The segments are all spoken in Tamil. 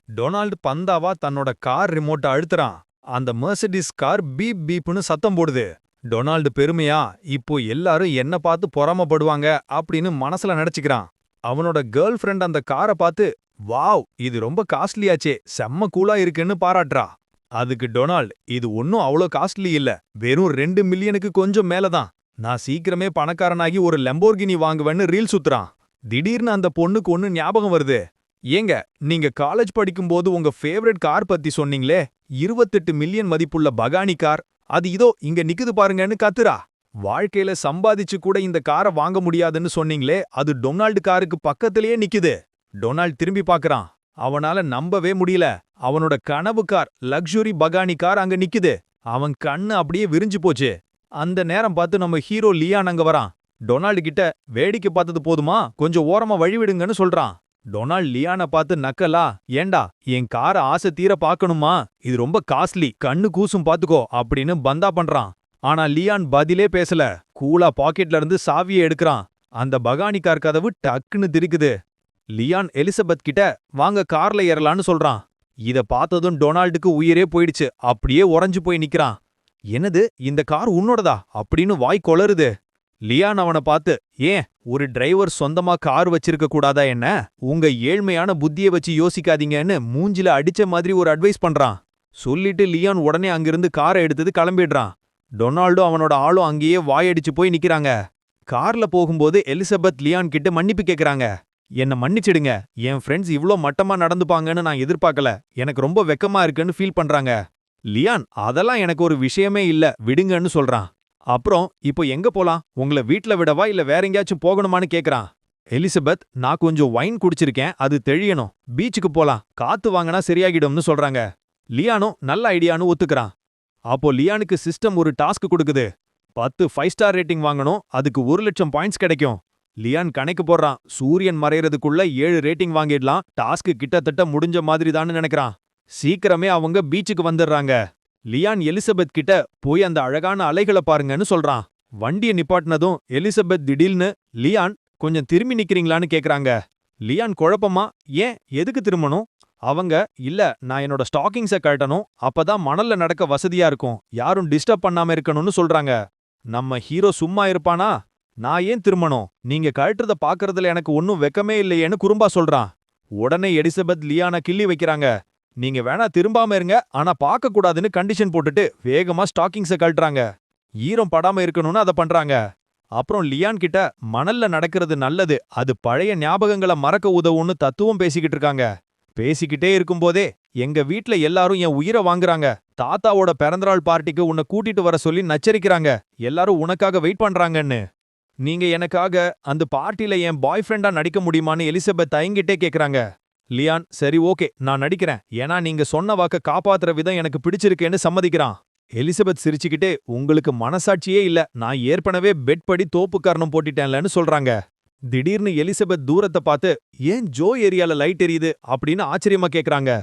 டொனால்டு பந்தாவா தன்னோட கார் ரிமோட்ட அழுத்துறான். அந்த மெர்சிடிஸ் கார் பீப் பீப்னு சத்தம் போடுது. டொனால்டு பெருமையா, இப்போ எல்லாரும் என்ன பார்த்து பொறாமப்படுவாங்க அப்படின்னு மனசுல நினைச்சுக்கிறான். அவனோட கேர்ள் ஃப்ரெண்ட் அந்த காரை பார்த்து, வாவ், இது ரொம்ப காஸ்ட்லியாச்சே, செம்ம கூலா இருக்குன்னு பாராட்டுறா. அதுக்கு டொனால்ட், இது ஒன்னும் அவ்வளோ காஸ்ட்லி இல்ல, வெறும் 2 மில்லியனுக்கு கொஞ்சம் மேலதான். நான் சீக்கிரமே பணக்காரனாகி ஒரு லெம்போர்கினி வாங்குவேன்னு ரீல் சுத்துறான். திடீர்னு அந்த பொண்ணுக்கு ஒன்னு ஞாபகம் வருது. ஏங்க, நீங்க காலேஜ் படிக்கும்போது உங்க ஃபேவரட் கார் பத்தி சொன்னீங்களே, 28 மில்லியன் மதிப்புள்ள பகானி கார், அது இதோ இங்க நிக்குது பாருங்கன்னு கத்துறா. வாழ்க்கையில சம்பாதிச்சு கூட இந்த காரை வாங்க முடியாதுன்னு சொன்னீங்களே, அது டொனால்டு காருக்கு பக்கத்திலேயே நிக்குது. டொனால்ட் திரும்பி பார்க்கறான். அவனால நம்பவே முடியல. அவனோட கனவு கார், லக்ஸுரி பகானி கார் அங்க நிக்குது. அவன் கண்ணு அப்படியே விரிஞ்சு போச்சு. அந்த நேரம் பார்த்து நம்ம ஹீரோ லியான் அங்க வரான். டொனால்டு கிட்ட, வேடிக்கை பார்த்தது போதுமா, கொஞ்சம் ஓரமா வழிவிடுங்கன்னு சொல்றான். டொனால்ட் லியான பார்த்து நக்கலா, ஏண்டா என் காரை ஆசை தீர பார்க்கணுமா, இது ரொம்ப காஸ்ட்லி, கண்ணு கூசும் பாத்துக்கோ அப்படின்னு பந்தா பண்றான். ஆனா லியான் பதிலே பேசல. கூலா பாக்கெட்ல இருந்து சாவியை எடுக்கறான். அந்த பகானி கார் கதவு டக்குன்னு திரிக்குது. லியான் எலிசபெத் கிட்ட, வாங்க கார்ல ஏறலான்னு சொல்றான். இத பார்த்ததும் டொனால்டுக்கு உயிரே போயிடுச்சு. அப்படியே உறைஞ்சு போய் நிக்கிறான். என்னது, இந்த கார் உன்னோடதா அப்படின்னு வாய் கொளறுது. லியான் அவனை பார்த்து, ஏன் ஒரு டிரைவர் சொந்தமா கார் வச்சிருக்க கூடாதா என்ன, உங்க ஏழ்மையான புத்திய வச்சு யோசிக்காதீங்கன்னு மூஞ்சில அடிச்ச மாதிரி ஒரு அட்வைஸ் பண்றான். சொல்லிட்டு லியான் உடனே அங்கிருந்து காரை எடுத்தது கிளம்பிடுறான். டொனால்டும் அவனோட ஆளும் அங்கேயே வாயடிச்சு போய் நிக்கிறாங்க. கார்ல போகும்போது எலிசபெத் லியான் கிட்ட மன்னிப்பு கேக்குறாங்க. என்ன மன்னிச்சிடுங்க, என் ஃப்ரெண்ட்ஸ் இவ்ளோ மட்டமா நடந்துப்பாங்கன்னு நான் எதிர்பார்க்கல, எனக்கு ரொம்ப வெக்கமா இருக்குன்னு ஃபீல் பண்றாங்க. லியான், அதெல்லாம் எனக்கு ஒரு விஷயமே இல்ல, விடுங்கன்னு சொல்றான். அப்புறம் இப்போ எங்க போலாம், உங்கள வீட்ல விடவா இல்ல வேற எங்கேயாச்சும் போகணுமான்னு கேக்குறான். எலிசபெத், நான் கொஞ்சம் வைன் குடிச்சிருக்கேன், அது தெளியணும், பீச்சுக்கு போலாம், காத்து வாங்கினா சரியாகிடும்னு சொல்றாங்க. லியானும் நல்ல ஐடியான்னு ஒத்துக்கிறான். அப்போ லியானுக்கு சிஸ்டம் ஒரு டாஸ்க் கொடுக்குது. 10 5 ஸ்டார் ரேட்டிங் வாங்கணும், அதுக்கு 1,00,000 பாயிண்ட்ஸ் கிடைக்கும். லியான் கணக்கு போடுறான். சூரியன் மறையறதுக்குள்ள 7 ரேட்டிங் வாங்கிடலாம், டாஸ்க் கிட்டத்தட்ட முடிஞ்ச மாதிரி தான் நினைக்கிறான். சீக்கிரமே அவங்க பீச்சுக்கு வந்துடுறாங்க. லியான் எலிசபெத் கிட்ட, போய் அந்த அழகான அலைகளை பாருங்கன்னு சொல்றான். வண்டிய நிப்பாட்டினதும் எலிசபெத் திடீர்னு, லியான் கொஞ்சம் திரும்பி நிக்கிறீங்களான்னு கேக்குறாங்க. லியான் குழப்பமா, ஏன், எதுக்கு திரும்பணும்? அவங்க, இல்ல, நான் என்னோட ஸ்டாக்கிங்ஸை கழட்டணும், அப்பதான் மணல்ல நடக்க வசதியா இருக்கும், யாரும் டிஸ்டர்ப் பண்ணாம இருக்கணும்னு சொல்றாங்க. நம்ம ஹீரோ சும்மா இருப்பானா, நான் ஏன் திரும்பணும், நீங்க கழட்டுறத பாக்குறதுல எனக்கு ஒன்னும் வெக்கமே இல்லையேன்னு குறும்பா சொல்றான். உடனே எலிசபெத் லியானை கிள்ளி வைக்கிறாங்க. நீங்க வேணா திரும்பாம இருங்க, ஆனா பார்க்க கூடாதுன்னு கண்டிஷன் போட்டுட்டு வேகமா ஸ்டாக்கிங்ஸை கழட்டுறாங்க. ஈரம் படாம இருக்கணும்னு அதை பண்றாங்க. அப்புறம் லியான் கிட்ட, மணல்ல நடக்கிறது நல்லது, அது பழைய ஞாபகங்களை மறக்க உதவும்னு தத்துவம் பேசிக்கிட்டு இருக்காங்க. பேசிக்கிட்டே இருக்கும்போதே, எங்க வீட்ல எல்லாரும் என் உயிரை வாங்குறாங்க, தாத்தாவோட பிறந்தநாள் பார்ட்டிக்கு உன்னை கூட்டிட்டு வர சொல்லி நச்சரிக்கிறாங்க, எல்லாரும் உனக்காக வெயிட் பண்றாங்கன்னு. நீங்க எனக்காக அந்த பார்ட்டில என் பாய் ஃப்ரெண்டா நடிக்க முடியுமான்னு எலிசபெத் தயங்கிட்டே கேக்குறாங்க. லியான், சரி ஓகே, நான் நடிக்கிறேன், ஏன்னா நீங்க சொன்ன வாக்க காப்பாத்துற விதம் எனக்கு பிடிச்சிருக்கேன்னு சம்மதிக்கிறான். எலிசபெத் சிரிச்சுக்கிட்டே, உங்களுக்கு மனசாட்சியே இல்ல, நான் ஏற்கனவே பெட் படி தோப்பு காரணம் போட்டிட்டேன்லன்னு சொல்றாங்க. திடீர்னு எலிசபெத் தூரத்தை பார்த்து, ஏன் ஜோ ஏரியால லைட் எரியுது அப்படின்னு ஆச்சரியமா கேக்குறாங்க.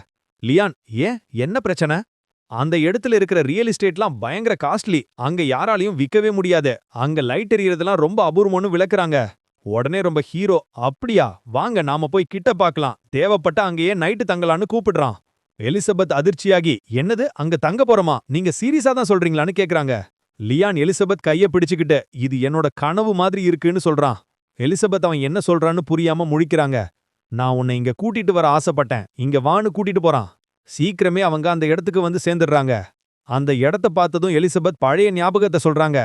லியான், ஏன், என்ன பிரச்சனை? அந்த இடத்துல இருக்கிற ரியல் எஸ்டேட்லாம் பயங்கர காஸ்ட்லி, அங்க யாராலையும் விக்கவே முடியாது, அங்க லைட் எரியறதெல்லாம் ரொம்ப அபூர்வம்னு விளக்குறாங்க. உடனே ரொம்ப ஹீரோ, அப்படியா, வாங்க நாம போய் கிட்ட பார்க்கலாம், தேவைப்பட்ட அங்கேயே நைட்டு தங்கலான்னு கூப்பிடுறான். எலிசபெத் அதிர்ச்சியாகி, என்னது, அங்க தங்க போறோமா, நீங்க சீரியஸா தான் சொல்றீங்களான்னு கேக்குறாங்க. லியான் எலிசபெத் கைய பிடிச்சுக்கிட்டு, இது என்னோட கனவு மாதிரி இருக்குன்னு சொல்றான். எலிசபெத் அவன் என்ன சொல்றான்னு புரியாம முழிக்கிறாங்க. நான் உன்னை இங்க கூட்டிட்டு வர ஆசைப்பட்டேன், இங்க வான்னு கூட்டிட்டு போறான். சீக்கிரமே அவங்க அந்த இடத்துக்கு வந்து சேர்ந்துடுறாங்க. அந்த இடத்த பார்த்ததும் எலிசபெத் பழைய ஞாபகத்தை சொல்றாங்க.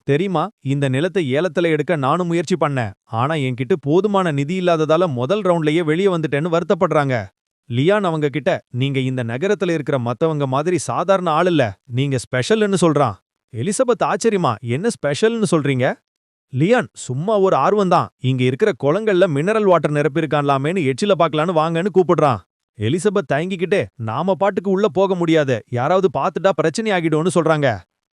தெரியுமா, இந்த நிலத்தை ஏலத்துல எடுக்க நானும் முயற்சி பண்ணேன், ஆனா என்கிட்ட போதுமான நிதி இல்லாததால முதல் ரவுண்ட்லயே வெளியே வந்துட்டேன்னு வருத்தப்படுறாங்க. லியான் அவங்க கிட்ட, நீங்க இந்த நகரத்துல இருக்கிற மத்தவங்க மாதிரி சாதாரண ஆள் இல்ல, நீங்க ஸ்பெஷல்னு சொல்றான். எலிசபெத் ஆச்சரியமா, என்ன ஸ்பெஷல்னு சொல்றீங்க? லியான், சும்மா ஒரு ஆர்வம்தான், இங்க இருக்கிற குளங்கள்ல மினரல் வாட்டர் நிரப்பிருக்கான்லாமேன்னு எச்சில பாக்கலான்னு வாங்கன்னு கூப்பிடுறான். எலிசபெத் தயங்கிக்கிட்டே, நாம பாட்டுக்கு உள்ள போக முடியாது, யாராவது பாத்துட்டா பிரச்சனை ஆகிடும்னு சொல்றாங்க.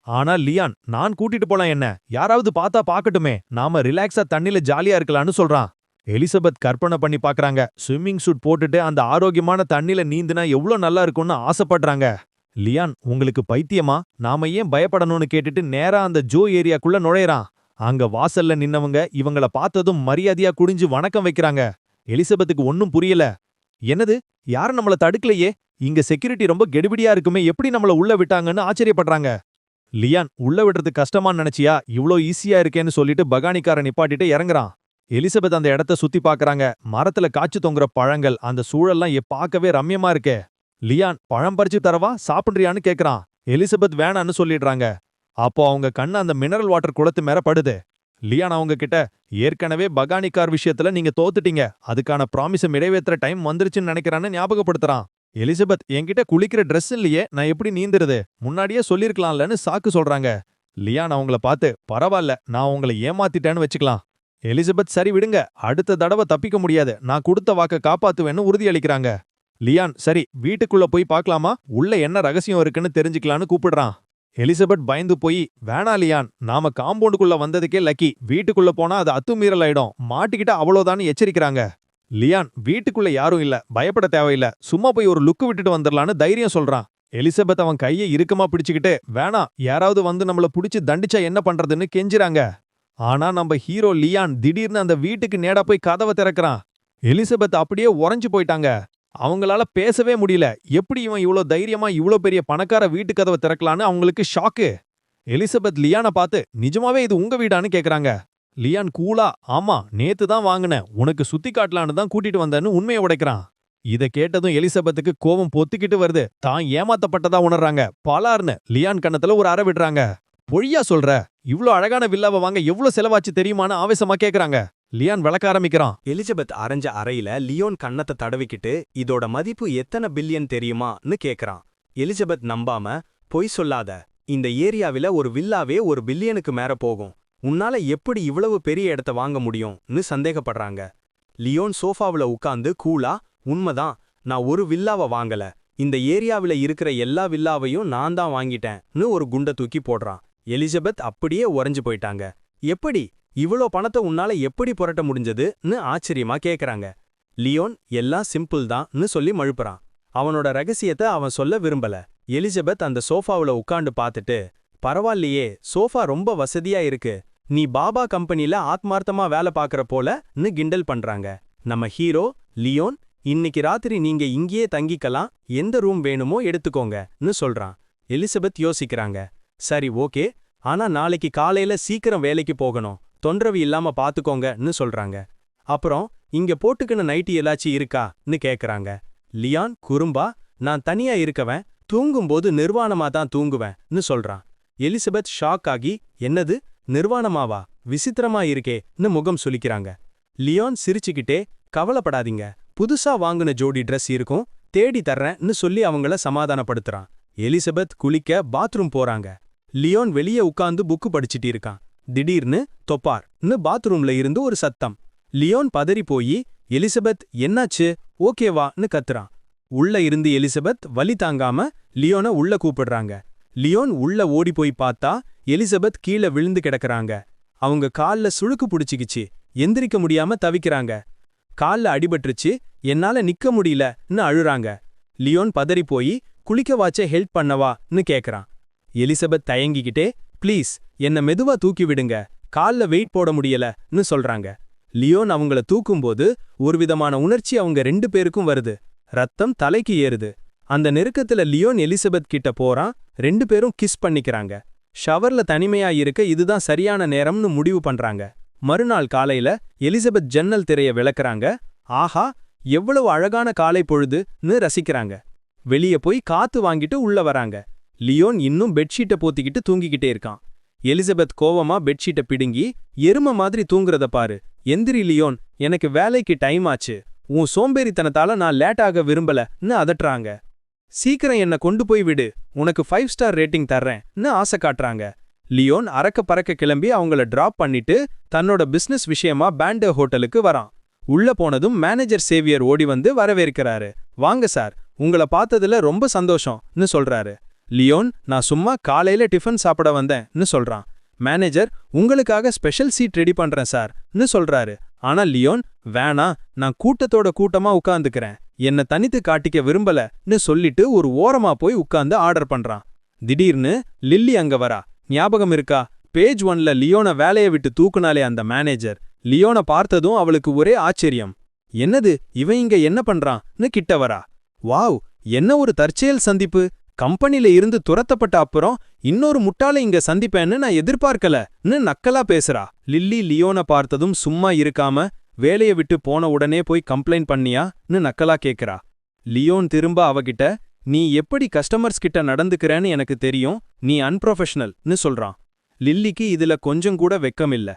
ஆனா லியான், நான் கூட்டிட்டு போலாம் என்ன, யாராவது பார்த்தா பாக்கட்டுமே, நாம ரிலாக்ஸா தண்ணில ஜாலியா இருக்கலாம்னு சொல்றான். எலிசபெத் கற்பனை பண்ணி பாக்குறாங்க, ஸ்விம்மிங் சூட் போட்டுட்டு அந்த ஆரோக்கியமான தண்ணில நீந்தினா எவ்வளவு நல்லா இருக்கும்னு ஆசைப்படுறாங்க. லியான், உங்களுக்கு பைத்தியமா, நாம ஏன் பயப்படணும்னு கேட்டுட்டு நேரா அந்த ஜோ ஏரியாக்குள்ள நுழையறான். அங்க வாசல்ல நின்னவங்க இவங்கள பார்த்ததும் மரியாதையா குடிஞ்சு வணக்கம் வைக்கிறாங்க. எலிசபெத்துக்கு ஒன்னும் புரியல. என்னது, யாரும் நம்மள தடுக்கலையே, இங்க செக்யூரிட்டி ரொம்ப கெடுபிடியா இருக்குமே, எப்படி நம்மள உள்ள விட்டாங்கன்னு ஆச்சரியப்படுறாங்க. லியான், உள்ள விடுறது கஷ்டமான்னு நினைச்சியா, இவ்ளோ ஈஸியா இருக்கேன்னு சொல்லிட்டு பகானிக்காரன் நிப்பாட்டிட்டு இறங்குறான். எலிசபெத் அந்த இடத்த சுத்தி பாக்குறாங்க. மரத்துல காய்ச்சி தொங்குற பழங்கள், அந்த சூழல்லாம் பார்க்கவே ரம்யமா இருக்கே. லியான், பழம் பறிச்சு தரவா, சாப்பிடுறியான்னு கேக்குறான். எலிசபெத் வேணான்னு சொல்லிடுறாங்க. அப்போ அவங்க கண்ணு அந்த மினரல் வாட்டர் குளத்து மேல படுது. லியான் அவங்க கிட்ட, ஏற்கனவே பகானிக்கார் விஷயத்துல நீங்க தோத்துட்டீங்க, அதுக்கான ப்ராமிஸ நிறைவேத்துற டைம் வந்துருச்சுன்னு நினைக்கிறான்னு ஞாபகப்படுத்துறான். எலிசபெத், என்கிட்ட குளிக்கிற ட்ரெஸ் இல்லையே, நான் எப்படி நீந்துறது, முன்னாடியே சொல்லிருக்கலாம்லன்னு சாக்கு சொல்றாங்க. லியான் அவங்கள பார்த்து, பரவாயில்ல, நான் உங்களை ஏமாத்திட்டேன்னு வச்சுக்கலாம். எலிசபெத், சரி விடுங்க, அடுத்த தடவை தப்பிக்க முடியாது, நான் கொடுத்த வாக்க காப்பாத்துவேன்னு உறுதியளிக்கிறாங்க. லியான், சரி வீட்டுக்குள்ள போய் பார்க்கலாமா, உள்ள என்ன ரகசியம் இருக்குன்னு தெரிஞ்சுக்கலான்னு கூப்பிடுறான். எலிசபெத் பயந்து போய், வேணா லியான், நாம காம்பவுண்டுக்குள்ள வந்ததுக்கே லக்கி, வீட்டுக்குள்ள போனா அது அத்துமீறல் ஆயிடும், மாட்டிக்கிட்டா அவ்வளோதான்னு எச்சரிக்கிறாங்க. லியான், வீட்டுக்குள்ள யாரும் இல்ல, பயப்பட தேவையில்ல, சும்மா போய் ஒரு லுக்கு விட்டுட்டு வந்துடலான்னு தைரியம் சொல்றான். எலிசபெத் அவன் கையை இறுக்கமா பிடிச்சுக்கிட்டு, வேணா, யாராவது வந்து நம்மள புடிச்சு தண்டிச்சா என்ன பண்றதுன்னு கெஞ்சிராங்க. ஆனா நம்ம ஹீரோ லியான் திடீர்னு அந்த வீட்டுக்கு நேடா போய் கதவை திறக்கிறான். எலிசபெத் அப்படியே உறைஞ்சு போயிட்டாங்க. அவங்களால பேசவே முடியல. எப்படி இவன் இவ்ளோ தைரியமா இவ்ளோ பெரிய பணக்கார வீட்டு கதவை திறக்கலான்னு அவங்களுக்கு ஷாக்கு. எலிசபெத் லியானை பார்த்து, நிஜமாவே இது உங்க வீடான்னு கேக்குறாங்க. லியான் கூலா, ஆமா, நேத்து தான் வாங்கினேன், உனக்கு சுத்தி காட்டலான்னு தான் கூட்டிட்டு வந்தேன்னு உண்மையை உடைக்கிறான். இத கேட்டதும் எலிசபெத்துக்கு கோபம் பொத்திக்கிட்டு வருது. தான் ஏமாத்தப்பட்டதா உணர்றாங்க. பலார்னு லியான் கண்ணத்துல ஒரு அறை விடுறாங்க. பொய்யா சொல்ற, இவ்ளோ அழகான வில்லாவை வாங்க எவ்ளோ செலவாச்சு தெரியுமான்னு ஆவேசமா கேக்குறாங்க. லியான் விளக்க ஆரம்பிக்கிறான். எலிசபெத் அரைஞ்ச அறையில லியோன் கண்ணத்தை தடவிக்கிட்டு, இதோட மதிப்பு எத்தனை பில்லியன் தெரியுமான்னு கேக்குறான். எலிசபெத் நம்பாம, பொய் சொல்லாத, இந்த ஏரியாவில ஒரு வில்லாவே ஒரு பில்லியனுக்கு மேல போகும், உன்னால எப்படி இவ்வளவு பெரிய இடத்த வாங்க முடியும்னு சந்தேகப்படுறாங்க. லியோன் சோஃபாவுல உட்கார்ந்து கூலா, உண்மைதான், நான் ஒரு வில்லாவை வாங்கல, இந்த ஏரியாவில இருக்கிற எல்லா வில்லாவையும் நான் தான் வாங்கிட்டேன்னு ஒரு குண்டை தூக்கி போடுறான். எலிசபெத் அப்படியே உறைஞ்சு போயிட்டாங்க. எப்படி இவ்வளோ பணத்தை உன்னால எப்படி புரட்ட முடிஞ்சதுன்னு ஆச்சரியமா கேக்குறாங்க. லியோன், எல்லாம் சிம்பிள் தான்னு சொல்லி மழுப்புறான். அவனோட ரகசியத்தை அவன் சொல்ல விரும்பல. எலிசபெத் அந்த சோஃபாவுல உட்கார்ந்து பார்த்துட்டு, பரவாயில்லையே, சோஃபா ரொம்ப வசதியா இருக்கு, நீ பாபா கம்பெனில ஆத்மார்த்தமா வேலை பார்க்கற போலன்னு கிண்டல் பண்றாங்க. நம்ம ஹீரோ லியோன், இன்னைக்கு ராத்திரி நீங்க இங்கேயே தங்கிக்கலாம், எந்த ரூம் வேணுமோ எடுத்துக்கோங்கன்னு சொல்றான். எலிசபெத் யோசிக்கிறாங்க. சரி, ஓகே, ஆனா நாளைக்கு காலையில சீக்கிரம் வேலைக்கு போகணும், தொந்தரவு இல்லாம பாத்துக்கோங்கன்னு சொல்றாங்க. அப்புறம், இங்க போட்டுக்கின நைட்டி எல்லாச்சி இருக்கான்னு கேக்குறாங்க. லியான் குறும்பா, நான் தனியா இருக்கவன், தூங்கும்போது நிர்வாணமா தான் தூங்குவேன்னு சொல்றான். எலிசபெத் ஷாக் ஆகி, என்னது, நிர்வாணமாவா, விசித்திரமா இருக்கேன்னு முகம் சுளிக்கிறாங்க. லியான் சிரிச்சுக்கிட்டே, கவலைப்படாதீங்க, புதுசா வாங்குன ஜோடி ட்ரெஸ் இருக்கும், தேடி தர்றேன்னு சொல்லி அவங்கள சமாதானப்படுத்துறான். எலிசபெத் குளிக்க பாத்ரூம் போறாங்க. லியோன் வெளியே உட்கார்ந்து புக்கு படிச்சிட்டு இருக்கான். திடீர்னு தொப்பார்னு பாத்ரூம்ல இருந்து ஒரு சத்தம். லியோன் பதறி போய், எலிசபெத் என்னாச்சு, ஓகேவான்னு கத்துறான். உள்ள இருந்து எலிசபெத் வலி தாங்காம லியோனை உள்ள கூப்பிடுறாங்க. லியோன் உள்ள ஓடி போய் பார்த்தா எலிசபெத் கீழே விழுந்து கிடக்குறாங்க. அவங்க கால்ல சுளுக்கு புடிச்சிக்கிச்சு, எந்திரிக்க முடியாம தவிக்கிறாங்க. கால்ல அடிபட்டுருச்சு, என்னால நிக்க முடியலன்னு அழுறாங்க. லியோன் பதறி போய், குளிக்க வாச்ச ஹெல்ப் பண்ணவான்னு கேக்குறான். எலிசபெத் தயங்கிக்கிட்டே, ப்ளீஸ் என்ன மெதுவா தூக்கி விடுங்க, கால்ல வெயிட் போட முடியலன்னு சொல்றாங்க. லியோன் அவங்கள தூக்கும்போது ஒரு விதமான உணர்ச்சி அவங்க 2 பேருக்கும் வருது. ரத்தம் தலைக்கு ஏறுது. அந்த நெருக்கத்துல லியோன் எலிசபெத் கிட்ட போறான். 2 பேரும் கிஸ் பண்ணிக்கிறாங்க. ஷவர்ல தனிமையா இருக்க இதுதான் சரியான நேரம்னு முடிவு பண்றாங்க. மறுநாள் காலையில எலிசபெத் ஜன்னல் திரைய விளக்குறாங்க. ஆஹா, எவ்வளவு அழகான காலை பொழுதுன்னு ரசிக்கிறாங்க. வெளியே போய் காத்து வாங்கிட்டு உள்ள வராங்க. லியோன் இன்னும் பெட்ஷீட்டை போத்திக்கிட்டு தூங்கிக்கிட்டே இருக்கான். எலிசபெத் கோவமா பெட்ஷீட்டை பிடுங்கி, எரும மாதிரி தூங்குறத பாரு, எந்திரி லியோன், எனக்கு வேலைக்கு டைம் ஆச்சு, உன் சோம்பேறித்தனத்தால நான் லேட் ஆக விரும்பலன்னு அதட்டுறாங்க. சீக்கிரம் என்ன கொண்டு போய் விடு, உனக்கு 5 ஸ்டார் ரேட்டிங் தர்றேன்னு ஆசை காட்டுறாங்க. லியோன் அரக்க பறக்க கிளம்பி அவங்கள டிராப் பண்ணிட்டு தன்னோட பிசினஸ் விஷயமா பேண்டே ஹோட்டலுக்கு வரான். உள்ள போனதும் மேனேஜர் சேவியர் ஓடி வந்து வரவேற்கிறாரு. வாங்க சார், உங்களை பார்த்ததுல ரொம்ப சந்தோஷம்னு சொல்றாரு. லியோன், நான் சும்மா காலையில டிஃபன் சாப்பிட வந்தேன்னு சொல்றான். மேனேஜர், உங்களுக்காக ஸ்பெஷல் சீட் ரெடி பண்றேன் சார்ன்னு சொல்றாரு. ஆனா லியோன், வேணா, நான் கூட்டத்தோட கூட்டமா உட்கார்ந்துக்கிறேன், என்ன தனித்து காட்டிக்க விரும்பலன்னு சொல்லிட்டு ஒரு ஓரமா போய் உட்கார்ந்து ஆர்டர் பண்றான். திடீர்னு லில்லி அங்க வரா. ஞாபகம் இருக்கா, பேஜ் 1ல லியோனை வேலையை விட்டு தூக்குனாலே அந்த மேனேஜர். லியோனை பார்த்ததும் அவளுக்கு ஒரே ஆச்சரியம். என்னது இவன் இங்க என்ன பண்றான்னு கிட்ட வரா. வாவ், என்ன ஒரு தற்செயல் சந்திப்பு. கம்பெனில இருந்து துரத்தப்பட்ட அப்புறம் இன்னொரு முட்டாளை இங்க சந்திப்பேன்னு நான் எதிர்பார்க்கலன்னு நக்கலா பேசுறா. லில்லி லியோனை பார்த்ததும் சும்மா இருக்காம வேலைய விட்டு போன உடனே போய் கம்ப்ளைண்ட் பண்ணியான்னு நக்கலா கேக்குறா. லியோன் திரும்ப அவகிட்ட, நீ எப்படி கஸ்டமர்ஸ் கிட்ட நடந்துக்கிறேன்னு எனக்கு தெரியும், நீ அன்ப்ரொஃபஷனல்னு சொல்றான். லில்லிக்கு இதுல கொஞ்சம் கூட வெக்கமில்ல.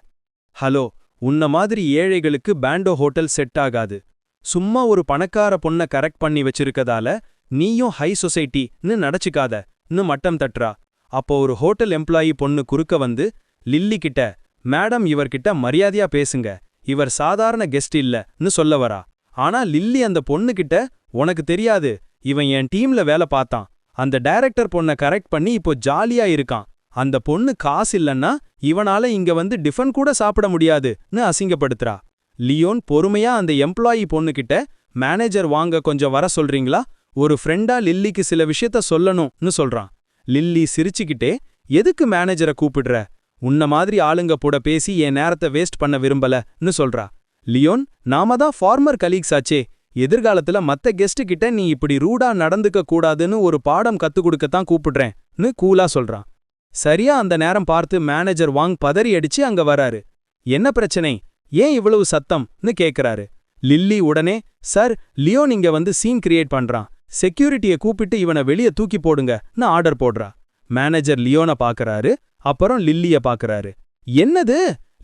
ஹலோ, உன்ன மாதிரி ஏழைகளுக்கு பேண்டோ ஹோட்டல் செட் ஆகாது. சும்மா ஒரு பணக்கார பொண்ண கரெக்ட் பண்ணி வச்சிருக்கதால நீயும் ஹை சொசைட்டின்னு நடிச்சுக்காதன்னு மட்டம் தட்டுறா. அப்போ ஒரு ஹோட்டல் எம்ப்ளாயி பொண்ணு குறுக்க வந்து லில்லி கிட்ட, மேடம் இவர்கிட்ட மரியாதையா பேசுங்க, இவர் சாதாரண கெஸ்ட் இல்லன்னு சொல்ல வரா. ஆனா லில்லி அந்த பொண்ணுகிட்ட, உனக்கு தெரியாது, இவன் என் டீம்ல வேலை பார்த்தான், அந்த டைரக்டர் பொண்ண கரெக்ட் பண்ணி இப்போ ஜாலியா இருக்கான், அந்த பொண்ணு காசு இல்லன்னா இவனால இங்க வந்து டிஃபன் கூட சாப்பிட முடியாதுன்னு அசிங்கப்படுத்துறா. லியோன் பொறுமையா அந்த எம்ப்ளாயி பொண்ணுகிட்ட, மேனேஜர் வாங்க கொஞ்சம் வர சொல்றீங்களா, ஒரு ஃப்ரெண்டா லில்லிக்கு சில விஷயத்த சொல்லணும்னு சொல்றான். லில்லி சிரிச்சுக்கிட்டே, எதுக்கு மேனேஜரை கூப்பிடுற, உன்ன மாதிரி ஆளுங்க கூட பேசி என் நேரத்தை வேஸ்ட் பண்ண விரும்பலன்னு சொல்றா. லியோன், நாம தான் ஃபார்மர் கலீக்ஸ் ஆச்சே, எதிர்காலத்துல மத்த கெஸ்ட் கிட்ட நீ இப்படி ரூடா நடந்துக்க கூடாதுன்னு ஒரு பாடம் கத்து கொடுக்கத்தான் கூப்பிடுறேன்னு கூலா சொல்றான். சரியா அந்த நேரம் பார்த்து மேனேஜர் வாங் பதறி அடிச்சு அங்க வராரு. என்ன பிரச்சனை, ஏன் இவ்வளவு சத்தம்னு கேக்குறாரு. லில்லி உடனே, சார் லியோன் இங்க வந்து சீன் கிரியேட் பண்றான், செக்யூரிட்டிய கூப்பிட்டு இவனை வெளிய தூக்கி போடுங்கன்னு ஆர்டர் போடுறா. மேனேஜர் லியோனை பாக்குறாரு, அப்புறம் லில்லிய பாக்குறாரு. என்னது,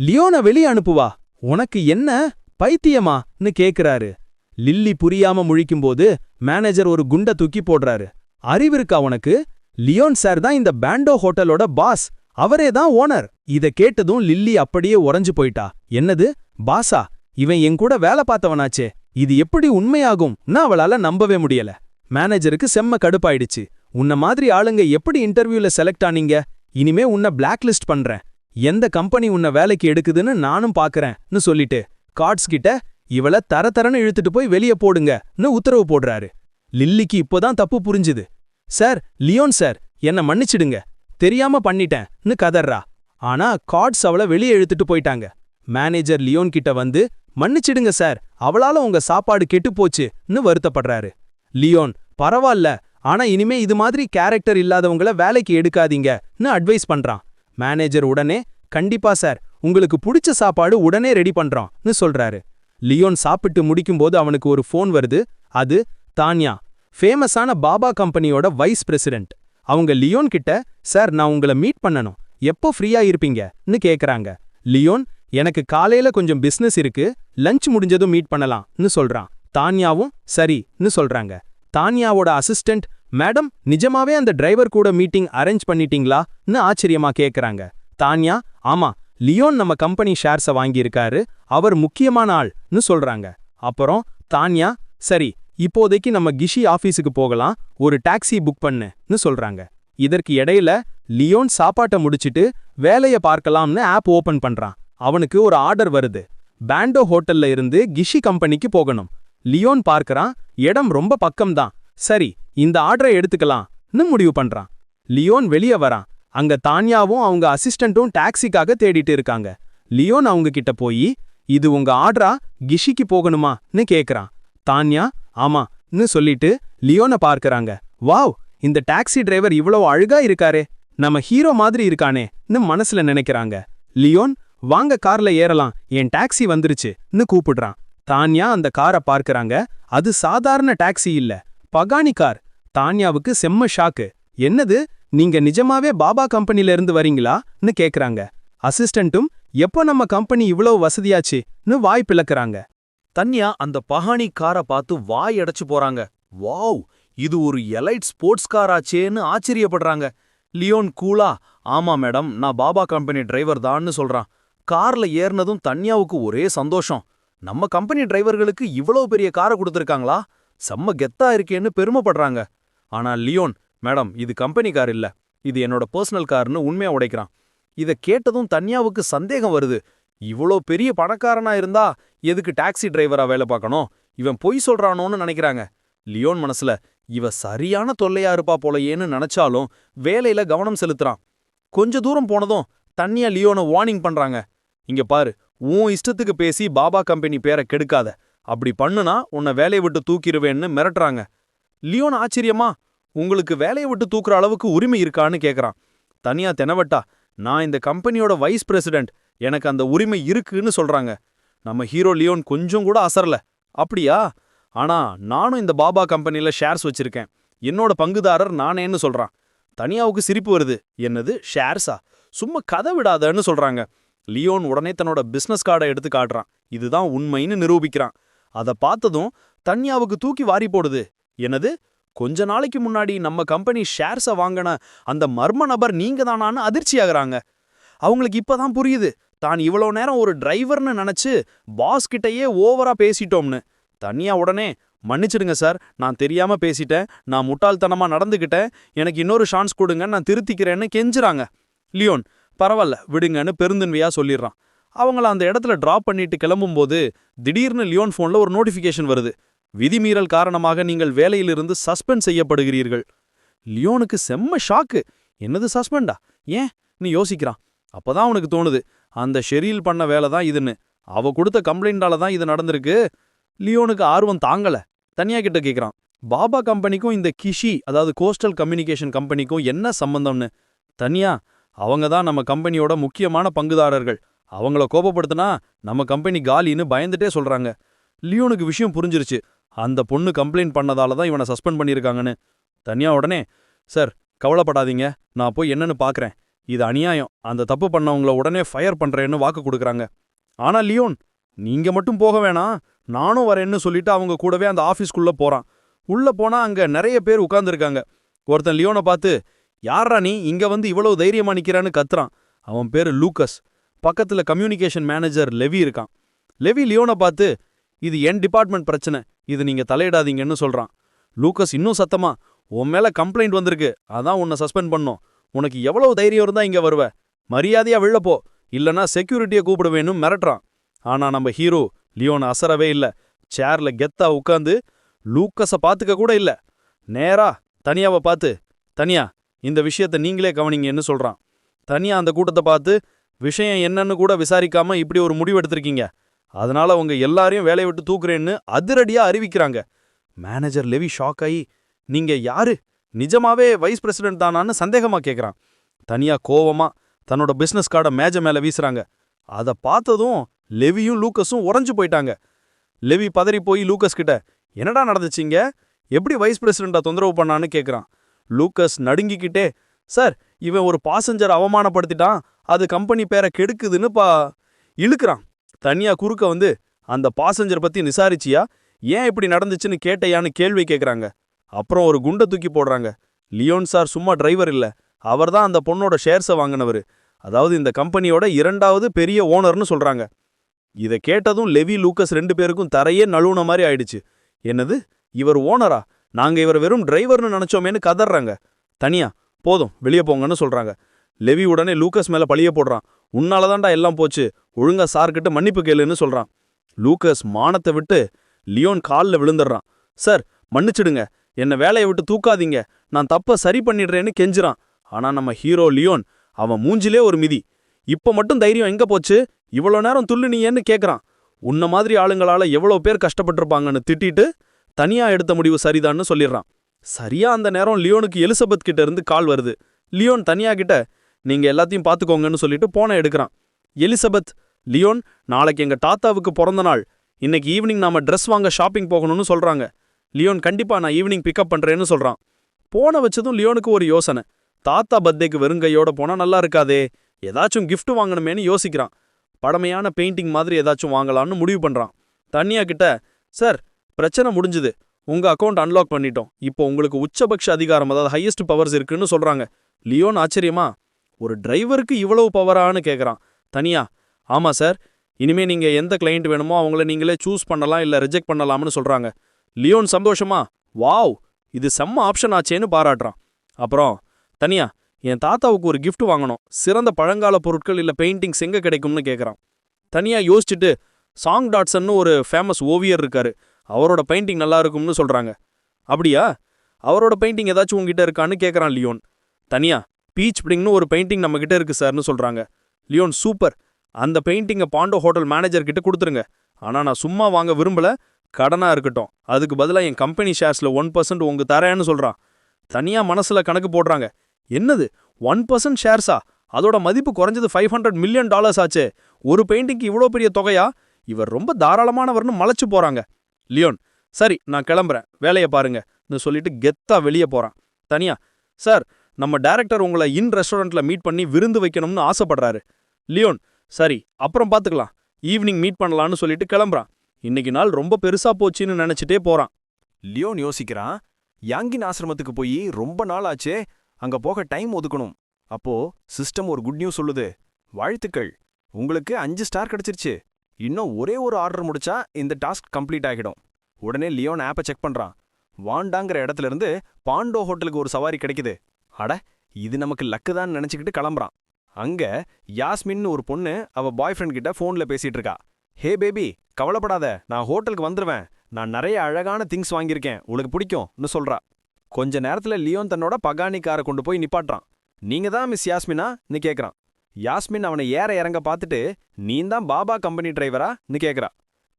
லியோனை வெளிய அனுப்புவா, உனக்கு என்ன பைத்தியமான்னு கேக்குறாரு. லில்லி புரியாம முழிக்கும்போது மேனேஜர் ஒரு குண்ட தூக்கி போடுறாரு. அறிவிருக்கா உனக்கு, லியோன் சார் தான் இந்த பேண்டோ ஹோட்டலோட பாஸ், அவரே தான் ஓனர். இத கேட்டதும் லில்லி அப்படியே உறைஞ்சு போயிட்டா. என்னது பாஸா, இவன் என் கூட வேலை பார்த்தவனாச்சே, இது எப்படி உண்மையாகும்னு அவளால நம்பவே முடியல. மேனேஜருக்கு செம்ம கடுப்பாயிடுச்சு. உன்ன மாதிரி ஆளுங்க எப்படி இன்டர்வியூல செலக்ட் ஆனீங்க, இனிமே உன்னை பிளாக் லிஸ்ட் பண்றேன், எந்த கம்பெனி உன்னை வேலைக்கு எடுக்குதுன்னு நானும் பாக்குறேன்னு சொல்லிட்டு கார்ட்ஸ் கிட்ட, இவள தரன்னு இழுத்துட்டு போய் வெளியே போடுங்கன்னு உத்தரவு போடுறாரு. லில்லிக்கு இப்போதான் தப்பு புரிஞ்சுது. சார் லியோன் சார், என்ன மன்னிச்சிடுங்க, தெரியாம பண்ணிட்டேன்னு கதறா. ஆனா கார்ட்ஸ் அவளை வெளியே இழுத்துட்டு போயிட்டாங்க. மேனேஜர் லியோன் கிட்ட வந்து, மன்னிச்சிடுங்க சார், அவளால உங்க சாப்பாடு கெட்டு போச்சுன்னு வருத்தப்படுறாரு. லியோன், பரவாயில்ல, ஆனா இனிமே இது மாதிரி கேரக்டர் இல்லாதவங்கள வேலைக்கு எடுக்காதீங்கன்னு அட்வைஸ் பண்றான். மேனேஜர் உடனே, கண்டிப்பா சார், உங்களுக்கு பிடிச்ச சாப்பாடு உடனே ரெடி பண்றோம்னு சொல்றாரு. லியோன் சாப்பிட்டு முடிக்கும்போது அவனுக்கு ஒரு ஃபோன் வருது. அது தான்யா, ஃபேமஸான பாபா கம்பெனியோட வைஸ் பிரசிடென்ட். அவங்க லியோன் கிட்ட, சார் நான் உங்களை மீட் பண்ணணும், எப்போ ஃப்ரீயா இருப்பீங்கன்னு கேக்குறாங்க. லியோன், எனக்கு காலையில கொஞ்சம் பிசினஸ் இருக்கு, லஞ்ச் முடிஞ்சதும் மீட் பண்ணலாம்னு சொல்றான். தான்யாவும் சரின்னு சொல்றாங்க. தான்யாவோட அசிஸ்டன்ட், மேடம் நிஜமாவே அந்த டிரைவர் கூட மீட்டிங் அரேஞ்ச் பண்ணிட்டீங்களான்னு ஆச்சரியமா கேக்குறாங்க. தான்யா, ஆமா, லியோன் நம்ம கம்பெனி ஷேர்ஸை வாங்கியிருக்காரு, அவர் முக்கியமான ஆள்னு சொல்றாங்க. அப்புறம் தான்யா, சரி இப்போதைக்கு நம்ம கிஷி ஆபீஸுக்கு போகலாம், ஒரு டாக்ஸி புக் பண்ணுன்னு சொல்றாங்க. இதற்கு இடையில லியோன் சாப்பாட்டை முடிச்சிட்டு வேலைய பார்க்கலாம்னு ஆப் ஓபன் பண்றான். அவனுக்கு ஒரு ஆர்டர் வருது. பேண்டோ ஹோட்டல்ல இருந்து கிஷி கம்பெனிக்கு போகணும். லியோன் பார்க்கறான், இடம் ரொம்ப பக்கம்தான், சரி இந்த ஆர்டரை எடுத்துக்கலாம்னு முடிவு பண்றான். லியோன் வெளியே வரான். அங்க தான்யாவும் அவங்க அசிஸ்டன்ட்டும் டாக்ஸிக்காக தேடிட்டு இருக்காங்க. லியோன் அவங்க கிட்ட போய், இது உங்க ஆர்டரா, கிஷிக்கு போகணுமான்னு கேக்குறான். தான்யா, ஆமான்னு சொல்லிட்டு லியோனை பார்க்கறாங்க. வாவ், இந்த டாக்ஸி டிரைவர் இவ்வளவு அழகா இருக்காரே, நம்ம ஹீரோ மாதிரி இருக்கானேன்னு மனசுல நினைக்கிறாங்க. லியோன், வாங்க கார்ல ஏறலாம், என் டாக்ஸி வந்துருச்சுன்னு கூப்பிடுறான். தான்யா அந்த காரை பார்க்கறாங்க. அது சாதாரண டாக்ஸி இல்ல, பகானி கார். தான்யாவுக்கு செம்ம ஷாக்கு. என்னது, நீங்க நிஜமாவே பாபா கம்பெனில இருந்து வரீங்களான்னு கேக்குறாங்க. அசிஸ்டன்ட்டும், எப்போ நம்ம கம்பெனி இவ்வளவு வசதியாச்சுன்னு வாய் பிளக்குறாங்க. தன்யா அந்த பஹானி காரை பார்த்து வாய் அடைச்சு போறாங்க. வாவ், இது ஒரு எலைட் ஸ்போர்ட்ஸ் கார் ஆச்சேன்னு ஆச்சரியப்படுறாங்க. லியோன் கூலா, ஆமா மேடம், நான் பாபா கம்பெனி டிரைவர் தான்னு சொல்றான். கார்ல ஏறினதும் தன்யாவுக்கு ஒரே சந்தோஷம். நம்ம கம்பெனி டிரைவர்களுக்கு இவ்வளவு பெரிய காரை கொடுத்துருக்காங்களா, செம்ம கெத்தா இருக்கேன்னு பெருமைப்படுறாங்க. ஆனா லியோன், மேடம் இது கம்பெனி கார் இல்ல, இது என்னோட பர்சனல் கார்னு உண்மையா உடைக்கிறான். இத கேட்டதும் தன்யாவுக்கு சந்தேகம் வருது. இவ்வளோ பெரிய பணக்காரனா இருந்தா எதுக்கு டாக்ஸி டிரைவரா வேலை பார்க்கணும், இவன் பொய் சொல்றானோன்னு நினைக்கிறாங்க. லியோன் மனசுல, இவ சரியான தொல்லையா இருப்பா போலையேன்னு நினைச்சாலும் வேலையில கவனம் செலுத்துறான். கொஞ்ச தூரம் போனதும் தன்யா லியோனை வார்னிங் பண்றாங்க. இங்க பாரு, உன் இஷ்டத்துக்கு பேசி பாபா கம்பெனி பேரை கெடுக்காத, அப்படி பண்ணுனா உன்னை வேலையை விட்டு தூக்கிடுவேன்னு மிரட்டுறாங்க. லியோன் ஆச்சரியமா, உங்களுக்கு வேலையை விட்டு தூக்குற அளவுக்கு உரிமை இருக்கான்னு கேக்குறான். தனியா தெனவட்டா, நான் இந்த கம்பெனியோட வைஸ் பிரசிடென்ட், எனக்கு அந்த உரிமை இருக்குன்னு சொல்றாங்க. நம்ம ஹீரோ லியோன் கொஞ்சம் கூட அசரல. அப்படியா? ஆனா நானும் இந்த பாபா கம்பெனில ஷேர்ஸ் வச்சிருக்கேன், என்னோட பங்குதாரர் நானேன்னு சொல்றான். தனியாவுக்கு சிரிப்பு வருது. என்னது ஷேர்ஸா? சும்மா கதை விடாதன்னு சொல்றாங்க. லியோன் உடனே தன்னோட பிசினஸ் கார்டை எடுத்து காட்டுறான். இதுதான் உண்மைன்னு நிரூபிக்கிறான். அதை பார்த்ததும் தன்யாவுக்கு தூக்கி வாரி போடுது. என்னது, கொஞ்ச நாளைக்கு முன்னாடி நம்ம கம்பெனி ஷேர்ஸை வாங்கின அந்த மர்ம நபர் நீங்க தானான்னு அதிர்ச்சியாகிறாங்க. அவங்களுக்கு இப்பதான் புரியுது, தான் இவ்வளோ நேரம் ஒரு டிரைவர்னு நினைச்சு பாஸ் கிட்டயே ஓவரா பேசிட்டோம்னு. தனியா உடனே, மன்னிச்சிடுங்க சார், நான் தெரியாம பேசிட்டேன், நான் முட்டாள்தனமா நடந்துகிட்டேன், எனக்கு இன்னொரு சான்ஸ் கொடுங்க, நான் திருத்திக்கிறேன்னு கெஞ்சுறாங்க. லியோன், பரவாயில்ல விடுங்கன்னு பெருந்தன்மையா சொல்லிடுறான். அவங்கள அந்த இடத்துல டிராப் பண்ணிட்டு கிளம்பும்போது திடீர்னு லியோன் ஃபோன்ல ஒரு நோட்டிஃபிகேஷன் வருது. விதிமீறல் காரணமாக நீங்கள் வேலையிலிருந்து சஸ்பெண்ட் செய்யப்படுகிறீர்கள். லியோனுக்கு செம்ம ஷாக்கு. என்னது சஸ்பெண்டா? ஏன் நீ யோசிக்கிறான். அப்பதான் அவனுக்கு தோணுது, அந்த ஷெரீல் பண்ண வேலை தான் இதுன்னு. அவ கொடுத்த கம்ப்ளைண்டால தான் இது நடந்திருக்கு. லியோனுக்கு ஆர்வம் தாங்கல. தனியா கிட்ட கேட்குறான், பாபா கம்பெனிக்கும் இந்த கிஷி, அதாவது கோஸ்டல் கம்யூனிகேஷன் கம்பெனிக்கும் என்ன சம்பந்தம்னு. தனியா, அவங்க தான் நம்ம கம்பெனியோட முக்கியமான பங்குதாரர்கள், அவங்கள கோபப்படுத்தினா நம்ம கம்பெனி காலின்னு பயந்துட்டே சொல்றாங்க. லியோனுக்கு விஷயம் புரிஞ்சிருச்சு, அந்த பொண்ணு கம்ப்ளைண்ட் பண்ணதால தான் இவனை சஸ்பெண்ட் பண்ணியிருக்காங்கன்னு. தனியா உடனே, சார் கவலைப்படாதீங்க, நான் போய் என்னன்னு பார்க்கறேன், இது அநியாயம், அந்த தப்பு பண்ணவங்கள உடனே ஃபயர் பண்றேன்னு வாக்கு கொடுக்குறாங்க. ஆனா லியோன், நீங்க மட்டும் போக வேணாம், நானும் வரேன்னு சொல்லிட்டு அவங்க கூடவே அந்த ஆஃபீஸ்க்குள்ள போறான். உள்ள போனா அங்க நிறைய பேர் உட்கார்ந்துருக்காங்க. ஒருத்தன் லியோனை பார்த்து, யாரா நீ இங்க வந்து இவ்வளவு தைரியமா நிக்கிறான்னு கத்துறான். அவன் பேரு லூக்கஸ். பக்கத்துல கம்யூனிகேஷன் மேனேஜர் லெவி இருக்கான். லெவி லியோனை பார்த்து, இது என் டிபார்ட்மெண்ட் பிரச்சனை, இது நீங்க தலையிடாதீங்கன்னு சொல்றான். லூக்கஸ் இன்னும் சத்தமா, உன் மேல கம்ப்ளைண்ட் வந்திருக்கு, அதான் உன்னை சஸ்பெண்ட் பண்ணோம், உனக்கு எவ்வளவு தைரியம் இருந்தா இங்க வருவ, மரியாதையா வெளில போ, இல்லனா செக்யூரிட்டியை கூப்பிடுவேன்னு மிரட்டுறான். ஆனா நம்ம ஹீரோ லியோன் அசரவே இல்ல. சேர்ல கெத்தா உட்காந்து லூக்கஸ பாத்துக்க கூட இல்ல. நேரா தனியாவை பார்த்து, தனியா இந்த விஷயத்த நீங்களே கவனிங்கன்னு சொல்றான். தனியா அந்த கூட்டத்தை பார்த்து, விஷயம் என்னன்னு கூட விசாரிக்காம இப்படி ஒரு முடிவு எடுத்திருக்கீங்க, அதனால உங்க எல்லாரையும் வேலையை விட்டு தூக்குறேன்னு அதிரடியா அறிவிக்கிறாங்க. மேனேஜர் லெவி ஷாக் ஆகி, நீங்க யாரு, நிஜமாவே வைஸ் பிரசிடென்ட் தானான்னு சந்தேகமா கேட்குறான். தனியா கோவமா தன்னோட பிசினஸ் கார்டை மேஜ மேல வீசுறாங்க. அதை பார்த்ததும் லெவியும் லூக்கஸும் உறைஞ்சு போயிட்டாங்க. லெவி பதறி போய் லூக்கஸ் கிட்ட, என்னடா நடந்துச்சிங்க, எப்படி வைஸ் பிரசிடென்ட்டா தொந்தரவு பண்ணான்னு கேட்குறான். லூக்கஸ் நடுங்கிக்கிட்டே, சார் இவன் ஒரு பாசஞ்சர் அவமானப்படுத்திட்டான், அது கம்பெனி பேரை கெடுக்குதுன்னு இழுக்கிறான். தனியா குறுக்க வந்து, அந்த பாசஞ்சர் பத்தி விசாரிச்சியா, ஏன் இப்படி நடந்துச்சுன்னு கேட்டையான்னு கேள்வி கேட்குறாங்க. அப்புறம் ஒரு குண்டை தூக்கி போடுறாங்க. லியோன் சார் சும்மா டிரைவர் இல்ல, அவர்தான் அந்த பொண்ணோட ஷேர்ஸை வாங்கினவர், அதாவது இந்த கம்பெனியோட 2வது பெரிய ஓனர்னு சொல்றாங்க. இதை கேட்டதும் லெவி லூக்கஸ் 2 பேருக்கும் தரையே நழுவுன மாதிரி ஆயிடுச்சு. என்னது, இவர் ஓனரா, நாங்க இவர் வெறும் டிரைவர்னு நினைச்சோமேன்னு கதறாங்க. தனியா, போதும் வெளியே போங்கன்னு சொல்றாங்க. லெவி உடனே லூக்கஸ் மேல பழிய போடுறான். உன்னாலதான்டா எல்லாம் போச்சு, ஒழுங்கா சார்கிட்ட மன்னிப்பு கேளுன்னு சொல்றான். லூக்கஸ் மானத்தை விட்டு லியோன் காலில் விழுந்துடுறான். சார் மன்னிச்சிடுங்க, என்ன வேலையை விட்டு தூக்காதீங்க, நான் தப்ப சரி பண்ணிடுறேன்னு கெஞ்சுறான். ஆனா நம்ம ஹீரோ லியோன், அவன் மூஞ்சிலே ஒரு மிதி. இப்ப மட்டும் தைரியம் எங்க போச்சு, இவ்வளோ நேரம் துள்ளுனியேன்னு கேட்குறான். உன்ன மாதிரி ஆளுங்களால எவ்வளோ பேர் கஷ்டப்பட்டிருப்பாங்கன்னு திட்டிட்டு தனியா எடுத்த முடிவு சரிதான்னு சொல்லிடுறான். சரியா அந்த நேரம் லியோனுக்கு எலிசபெத் கிட்ட இருந்து கால் வருது. லியோன் தனியா கிட்ட, நீங்க எல்லாத்தையும் பார்த்துக்கோங்கன்னு சொல்லிட்டு போனை எடுக்கிறான். எலிசபெத், லியோன், நாளைக்கு எங்க தாத்தாவுக்கு பிறந்த நாள், இன்னைக்கு ஈவினிங் நாம ட்ரெஸ் வாங்க ஷாப்பிங் போகணும்னு சொல்றாங்க. லியோன் கண்டிப்பா நான் ஈவினிங் பிக்கப் பண்றேன்னு சொல்றான். போன வச்சதும் லியோனுக்கு ஒரு யோசனை, தாத்தா பர்த்டேக்கு வெறுங்கையோட போனா நல்லா இருக்காதே, ஏதாச்சும் கிஃப்ட் வாங்கணுமேனு யோசிக்கிறான். பழமையான பெயிண்டிங் மாதிரி ஏதாச்சும் வாங்கலாம்னு முடிவு பண்றான். தனியா கிட்ட, சார் பிரச்சனை முடிஞ்சுது, உங்க அக்கௌண்ட் அன்லாக் பண்ணிட்டோம், இப்போ உங்களுக்கு உச்சபட்ச அதிகாரம், அதாவது ஹையஸ்ட் பவர்ஸ் இருக்குன்னு சொல்றாங்க. லியோன் ஆச்சரியமா, ஒரு டிரைவருக்கு இவ்வளவு பவரான்னு கேட்குறான். தனியா, ஆமா சார், இனிமே நீங்க எந்த கிளையண்ட் வேணுமோ அவங்கள நீங்களே சூஸ் பண்ணலாம் இல்ல ரிஜெக்ட் பண்ணலாம்னு சொல்றாங்க. லியோன் சந்தோஷமா, வாவ் இது செம்ம ஆப்ஷன் ஆச்சேன்னு பாராட்டுறான். அப்புறம் தனியா, என் தாத்தாவுக்கு ஒரு கிஃப்ட் வாங்கணும், சிறந்த பழங்கால பொருட்கள் இல்ல பெயிண்டிங்ஸ் எங்க கிடைக்கும்னு கேட்குறான். தனியா யோசிச்சுட்டு, சாங் டாட்சன்னு ஒரு ஃபேமஸ் ஓவியர் இருக்காரு, அவரோட பெயிண்டிங் நல்லா இருக்கும்னு சொல்றாங்க. அப்படியா, அவரோட பெயிண்டிங் ஏதாச்சும் உங்ககிட்ட இருக்கான்னு கேட்குறான் லியோன். தனியா, பீச் பிடிங்னு ஒரு பெயிண்டிங் நம்ம கிட்ட இருக்கு சார்னு சொல்றாங்க. லியோன், சூப்பர், அந்த பெயிண்டிங்கை பாண்டோ ஹோட்டல் மேனேஜர் கிட்ட கொடுத்துருங்க, ஆனா நான் சும்மா வாங்க விரும்பல, கடனா இருக்கட்டும், அதுக்கு பதிலா என் கம்பெனி ஷேர்ஸ்ல 1% உங்க தரேன்னு சொல்றான். தனியா மனசுல கணக்கு போடுறாங்க. என்னது 1% ஷேர்ஸா? அதோட மதிப்பு குறைஞ்சது $500 மில்லியன் ஆச்சே. ஒரு பெயிண்டிங்க்கு இவ்ளோ பெரிய தொகையா? இவர் ரொம்ப தாராளமானவர்னு மலைச்சு போறாங்க. லியோன், சரி நான் கிளம்புறேன், வேலைய பாருங்கன்னு சொல்லிட்டு கெத்தா வெளியே போறான். தனியா, சார் நம்ம டைரக்டர் உங்களை ரெஸ்டாரண்ட்ல மீட் பண்ணி விருந்து வைக்கணும்னு ஆசைப்படுறாரு. லியோன், சரி அப்புறம் பாத்துக்கலாம், ஈவினிங் மீட் பண்ணலான்னு சொல்லிட்டு கிளம்புறான். இன்னைக்கு நாள் ரொம்ப பெருசா போச்சுன்னு நினைச்சிட்டே போறான். லியோன் யோசிக்கிறான், யாங்கின் ஆசிரமத்துக்கு போய் ரொம்ப நாள் ஆச்சே, அங்க போக டைம் ஒதுக்கணும். அப்போ சிஸ்டம் ஒரு குட் நியூஸ் சொல்லுது. வாழ்த்துக்கள், உங்களுக்கு 5 ஸ்டார் கிடைச்சிருச்சு. இன்னும் ஒரே ஒரு ஆர்டர் முடிச்சா இந்த டாஸ்க் கம்ப்ளீட் ஆகிடும். உடனே லியோன் ஆப்பை செக் பண்றான். வாண்டாங்கிற இடத்துல இருந்து பாண்டோ ஹோட்டலுக்கு ஒரு சவாரி கிடைக்குது. அட, இது நமக்கு லக்கு தான் நினைச்சுக்கிட்டு கிளம்புறான். அங்க யாஸ்மின்னு ஒரு பொண்ணு அவ பாய் ஃப்ரெண்ட் கிட்ட ஃபோன்ல பேசிட்டு இருக்கா. ஹே பேபி, கவலைப்படாத, நான் ஹோட்டலுக்கு வந்துருவேன். நான் நிறைய அழகான திங்ஸ் வாங்கியிருக்கேன், உனக்கு பிடிக்கும்னு சொல்றா. கொஞ்ச நேரத்துல லியோன் தன்னோட பகானி காரை கொண்டு போய் நிப்பாட்டுறான். நீங்க தான் மிஸ் யாஸ்மினான்னு கேக்குறான். யாஸ்மின் அவனை ஏற இறங்க பார்த்துட்டு, நீ தான் பாபா கம்பெனி டிரைவரான்னு கேக்குறா.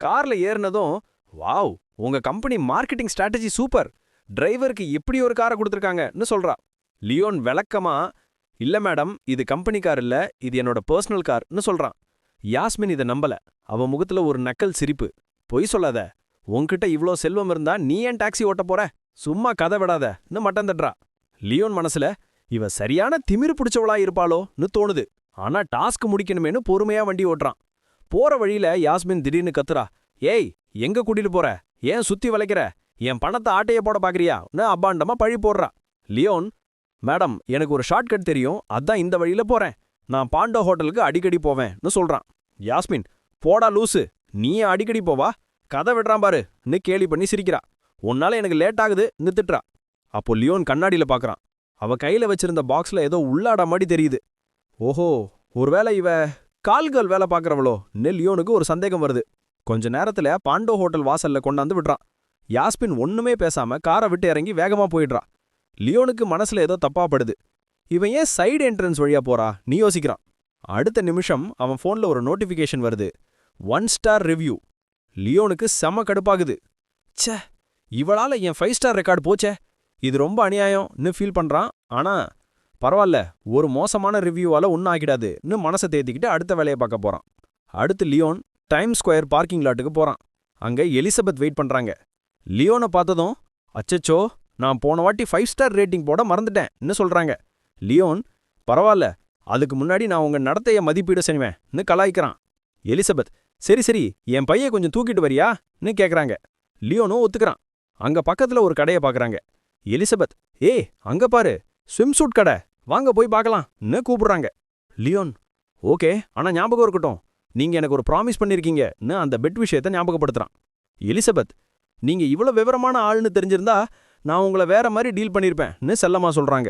கார்ல ஏறினதும், வாவ், உங்க கம்பெனி மார்க்கெட்டிங் ஸ்ட்ராட்டஜி சூப்பர், டிரைவருக்கு இப்படி ஒரு காரை கொடுத்துருக்காங்கன்னு சொல்றா. லியோன் விளக்கமா, இல்ல மேடம், இது கம்பெனி கார் இல்ல, இது என்னோட பர்சனல் கார்னு சொல்றான். யாஸ்மின் இதை நம்பல. அவ முகத்துல ஒரு நக்கல் சிரிப்பு. பொய் சொல்லாத, உன்கிட்ட இவ்ளோ செல்வம் இருந்தா நீ ஏன் டாக்ஸி ஓட்ட போற, சும்மா கதை விடாதன்னு மட்டம் தட்டுறா. லியோன் மனசுல, இவ சரியான திமிரு பிடிச்சவளா இருப்பாளோன்னு தோணுது. ஆனா டாஸ்க் முடிக்கணுமேனு பொறுமையா வண்டி ஓட்டுறான். போற வழியில யாஸ்மின் திடீர்னு கத்துறா. ஏய், எங்க கூட்டிட்டு போற, ஏன் சுத்தி வளைக்கிற, என் பணத்தை ஆட்டைய போட பாக்குறியான்னு அபாண்டமா பழி போடுறா. லியோன், மேடம், எனக்கு ஒரு ஷார்ட்கட் தெரியும், அதான் இந்த வழியில போறேன், நான் பாண்டோ ஹோட்டலுக்கு அடிக்கடி போவேன்னு சொல்றான். யாஸ்மின், போடா லூசு, நீயே அடிக்கடி போவா, கதை விடுறான் பாருன்னு கேலி பண்ணி சிரிக்கிறா. உன்னால எனக்கு லேட் ஆகுதுன்னு திட்டுறா. அப்போ லியோன் கண்ணாடியில பாக்குறான். அவ கையில வச்சிருந்த பாக்ஸ்ல ஏதோ உள்ளாட மாதிரி தெரியுது. ஓஹோ, ஒருவேளை இவ கால்கள் வேலை பாக்குறவளோன்னு லியோனுக்கு ஒரு சந்தேகம் வருது. கொஞ்ச நேரத்துல பாண்டோ ஹோட்டல் வாசல்ல கொண்டாந்து விடுறான். யாஸ்மின் ஒண்ணுமே பேசாம காரை விட்டு இறங்கி வேகமா போயிடுறா. லியோனுக்கு மனசுல ஏதோ தப்பா படுது. இவன் ஏன் சைடு என்ட்ரன்ஸ் வழியா போறா நீ யோசிக்கிறான். அடுத்த நிமிஷம் அவன் போன்ல ஒரு நோட்டிபிகேஷன் வருது. 1 ஸ்டார் ரிவ்யூ. லியோனுக்கு செம கடுப்பாகுது. ச்சே, இவளால என் 5 ஸ்டார் ரெக்கார்டு போச்சே, இது ரொம்ப அநியாயம்னு ஃபீல் பண்றான். ஆனா பரவாயில்ல, ஒரு மோசமான ரிவ்யூவால ஒன்னும் ஆகிடாதுன்னு மனசை தேத்திக்கிட்டு அடுத்த வேலையை பார்க்க போறான். அடுத்து லியோன் டைம் ஸ்கொயர் பார்க்கிங் லாட்டுக்கு போறான். அங்க எலிசபெத் வெயிட் பண்றாங்க. லியோனை பார்த்ததும், அச்சச்சோ, நான் போன வாட்டி 5 ஸ்டார் ரேட்டிங் போட மறந்துட்டேன்னு சொல்றாங்க. லியோன், பரவாயில்ல, அதுக்கு முன்னாடி நான் உங்க நடத்தைய மதிப்பீடு செய்வேன்னு கலாய்க்கிறான். எலிசபெத், சரி சரி, என் பைய கொஞ்சம் தூக்கிட்டு வரியான்னு கேக்குறாங்க. லியோனும் ஒத்துக்கிறான். அங்க பக்கத்துல ஒரு கடையை பாக்குறாங்க. எலிசபெத், ஏய் அங்க பாரு, ஸ்விம் சூட் கடை, வாங்க போய் பார்க்கலாம்னு கூப்பிடுறாங்க. லியோன், ஓகே, ஆனா ஞாபகம் இருக்கட்டும், நீங்க எனக்கு ஒரு ப்ராமிஸ் பண்ணிருக்கீங்கன்னு அந்த பெட் விஷயத்தை ஞாபகப்படுத்துறான். எலிசபெத், நீங்க இவ்வளவு விவரமான ஆள்னு தெரிஞ்சிருந்தா நான் உங்களை வேற மாதிரி டீல் பண்ணிருப்பேன்னு செல்லமா சொல்றாங்க.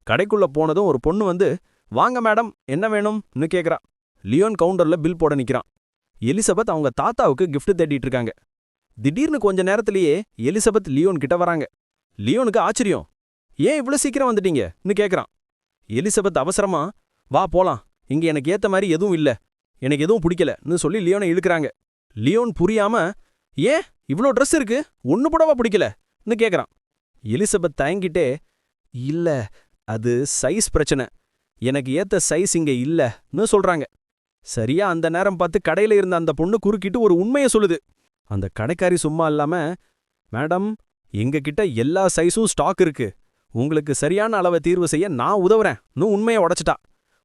கடைக்குள்ள போனதும் ஒரு பொண்ணு வந்து, வாங்க மேடம், என்ன வேணும்னு கேக்குறா. லியோன் கவுண்டர்ல பில் போட நிக்கிறான். எலிசபெத் அவங்க தாத்தாவுக்கு கிஃப்ட் தேடிட்டு இருக்காங்க. திடீர்னு கொஞ்ச நேரத்திலேயே எலிசபெத் லியோன் கிட்ட வராங்க. லியோனுக்கு ஆச்சரியம். ஏன் இவ்வளவு சீக்கிரம் வந்துட்டீங்கன்னு கேக்குறான். எலிசபெத் அவசரமா, வா போலாம், இங்க எனக்கு ஏத்த மாதிரி எதுவும் இல்ல, எனக்கு எதுவும் பிடிக்கலன்னு சொல்லி லியோனை இழுக்கிறாங்க. லியோன் புரியாம, ஏன் இவ்ளோ ட்ரெஸ் இருக்கு, ஒன்னு போடவா பிடிக்கலன்னு கேக்குறான். எலிசபெத் தயங்கிட்டே, இல்ல, அது சைஸ் பிரச்சனை, எனக்கு ஏத்த சைஸ் இங்க இல்லன்னு சொல்றாங்க. சரியா அந்த நேரம் பார்த்து கடையில இருந்த அந்த பொண்ணு குறுக்கிட்டு ஒரு உண்மையை சொல்லுது. அந்த கடைக்காரி சும்மா இல்லாம, மேடம், எங்க கிட்ட எல்லா சைஸும் ஸ்டாக் இருக்கு, உங்களுக்கு சரியான அளவை தீர்வு செய்ய நான் உதவுறேன்னு உண்மையை உடைச்சிட்டா.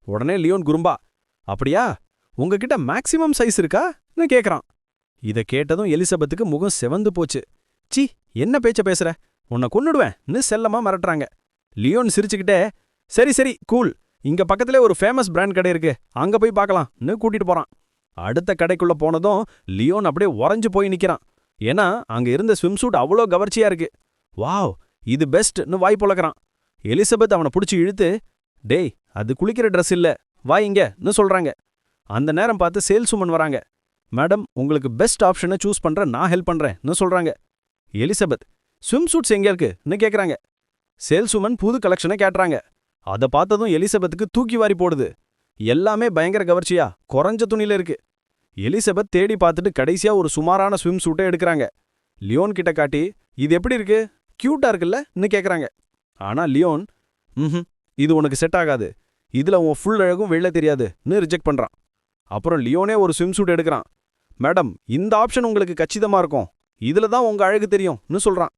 உடனே லியோன் குறும்பா, அப்படியா, உங்ககிட்ட மேக்ஸிமம் சைஸ் இருக்கான்னு கேக்குறான். இத கேட்டதும் எலிசபெத்துக்கு முகம் செவந்து போச்சு. சி, என்ன பேச்ச பேசுற, உன்னை கொன்னுடுவேன்னு செல்லமா மிரட்டுறாங்க. லியோன் சிரிச்சுக்கிட்டே, சரி சரி கூல், இங்க பக்கத்திலே ஒரு ஃபேமஸ் பிராண்ட் கடை இருக்கு, அங்க போய் பார்க்கலாம்னு கூட்டிட்டு போறான். அடுத்த கடைக்குள்ள போனதும் லியோன் அப்படியே உறைஞ்சு போய் நிக்கிறான். ஏன்னா அங்க இருந்த ஸ்விம் சூட் அவ்வளோ கவர்ச்சியா இருக்கு. வாவ், இது பெஸ்ட்னு வாய் பொளக்கறான். எலிசபெத் அவனை பிடிச்சி இழுத்து, டேய், அது குளிக்கிற ட்ரெஸ் இல்ல, வா இங்கன்னு சொல்றாங்க. அந்த நேரம் பார்த்து சேல்ஸ்வுமன் வராங்க. மேடம், உங்களுக்கு பெஸ்ட் ஆப்ஷனை சூஸ் பண்ற நான் ஹெல்ப் பண்றேன்னு சொல்றாங்க. எலிசபெத், ஸ்விம் சூட்ஸ் எங்க இருக்குன்னு கேக்குறாங்க. சேல்ஸ்வுமன் புது கலெக்ஷனை கேட்டுறாங்க. அதை பார்த்ததும் எலிசபெத்துக்கு தூக்கி வாரி போடுது. எல்லாமே பயங்கர கவர்ச்சியா குறைஞ்ச துணியில இருக்கு. எலிசபெத் தேடி பார்த்துட்டு கடைசியா ஒரு சுமாரான ஸ்விம் சூட்டை எடுக்கிறாங்க. லியோன் கிட்ட காட்டி இது எப்படி இருக்கு, கியூட்டா இருக்குல்லன்னு கேக்குறாங்க. ஆனா லியோன் இது உனக்கு செட் ஆகாது, இதுல உன் ஃபுல் அழகும் வெளில தெரியாதுன்னு ரிஜெக்ட் பண்றான். அப்புறம் லியோனே ஒரு ஸ்விம் சூட் எடுக்கிறான். மேடம், இந்த ஆப்ஷன் உங்களுக்கு கச்சிதமா இருக்கும், இதுல தான் உங்க அழகு தெரியும்னு சொல்றான்.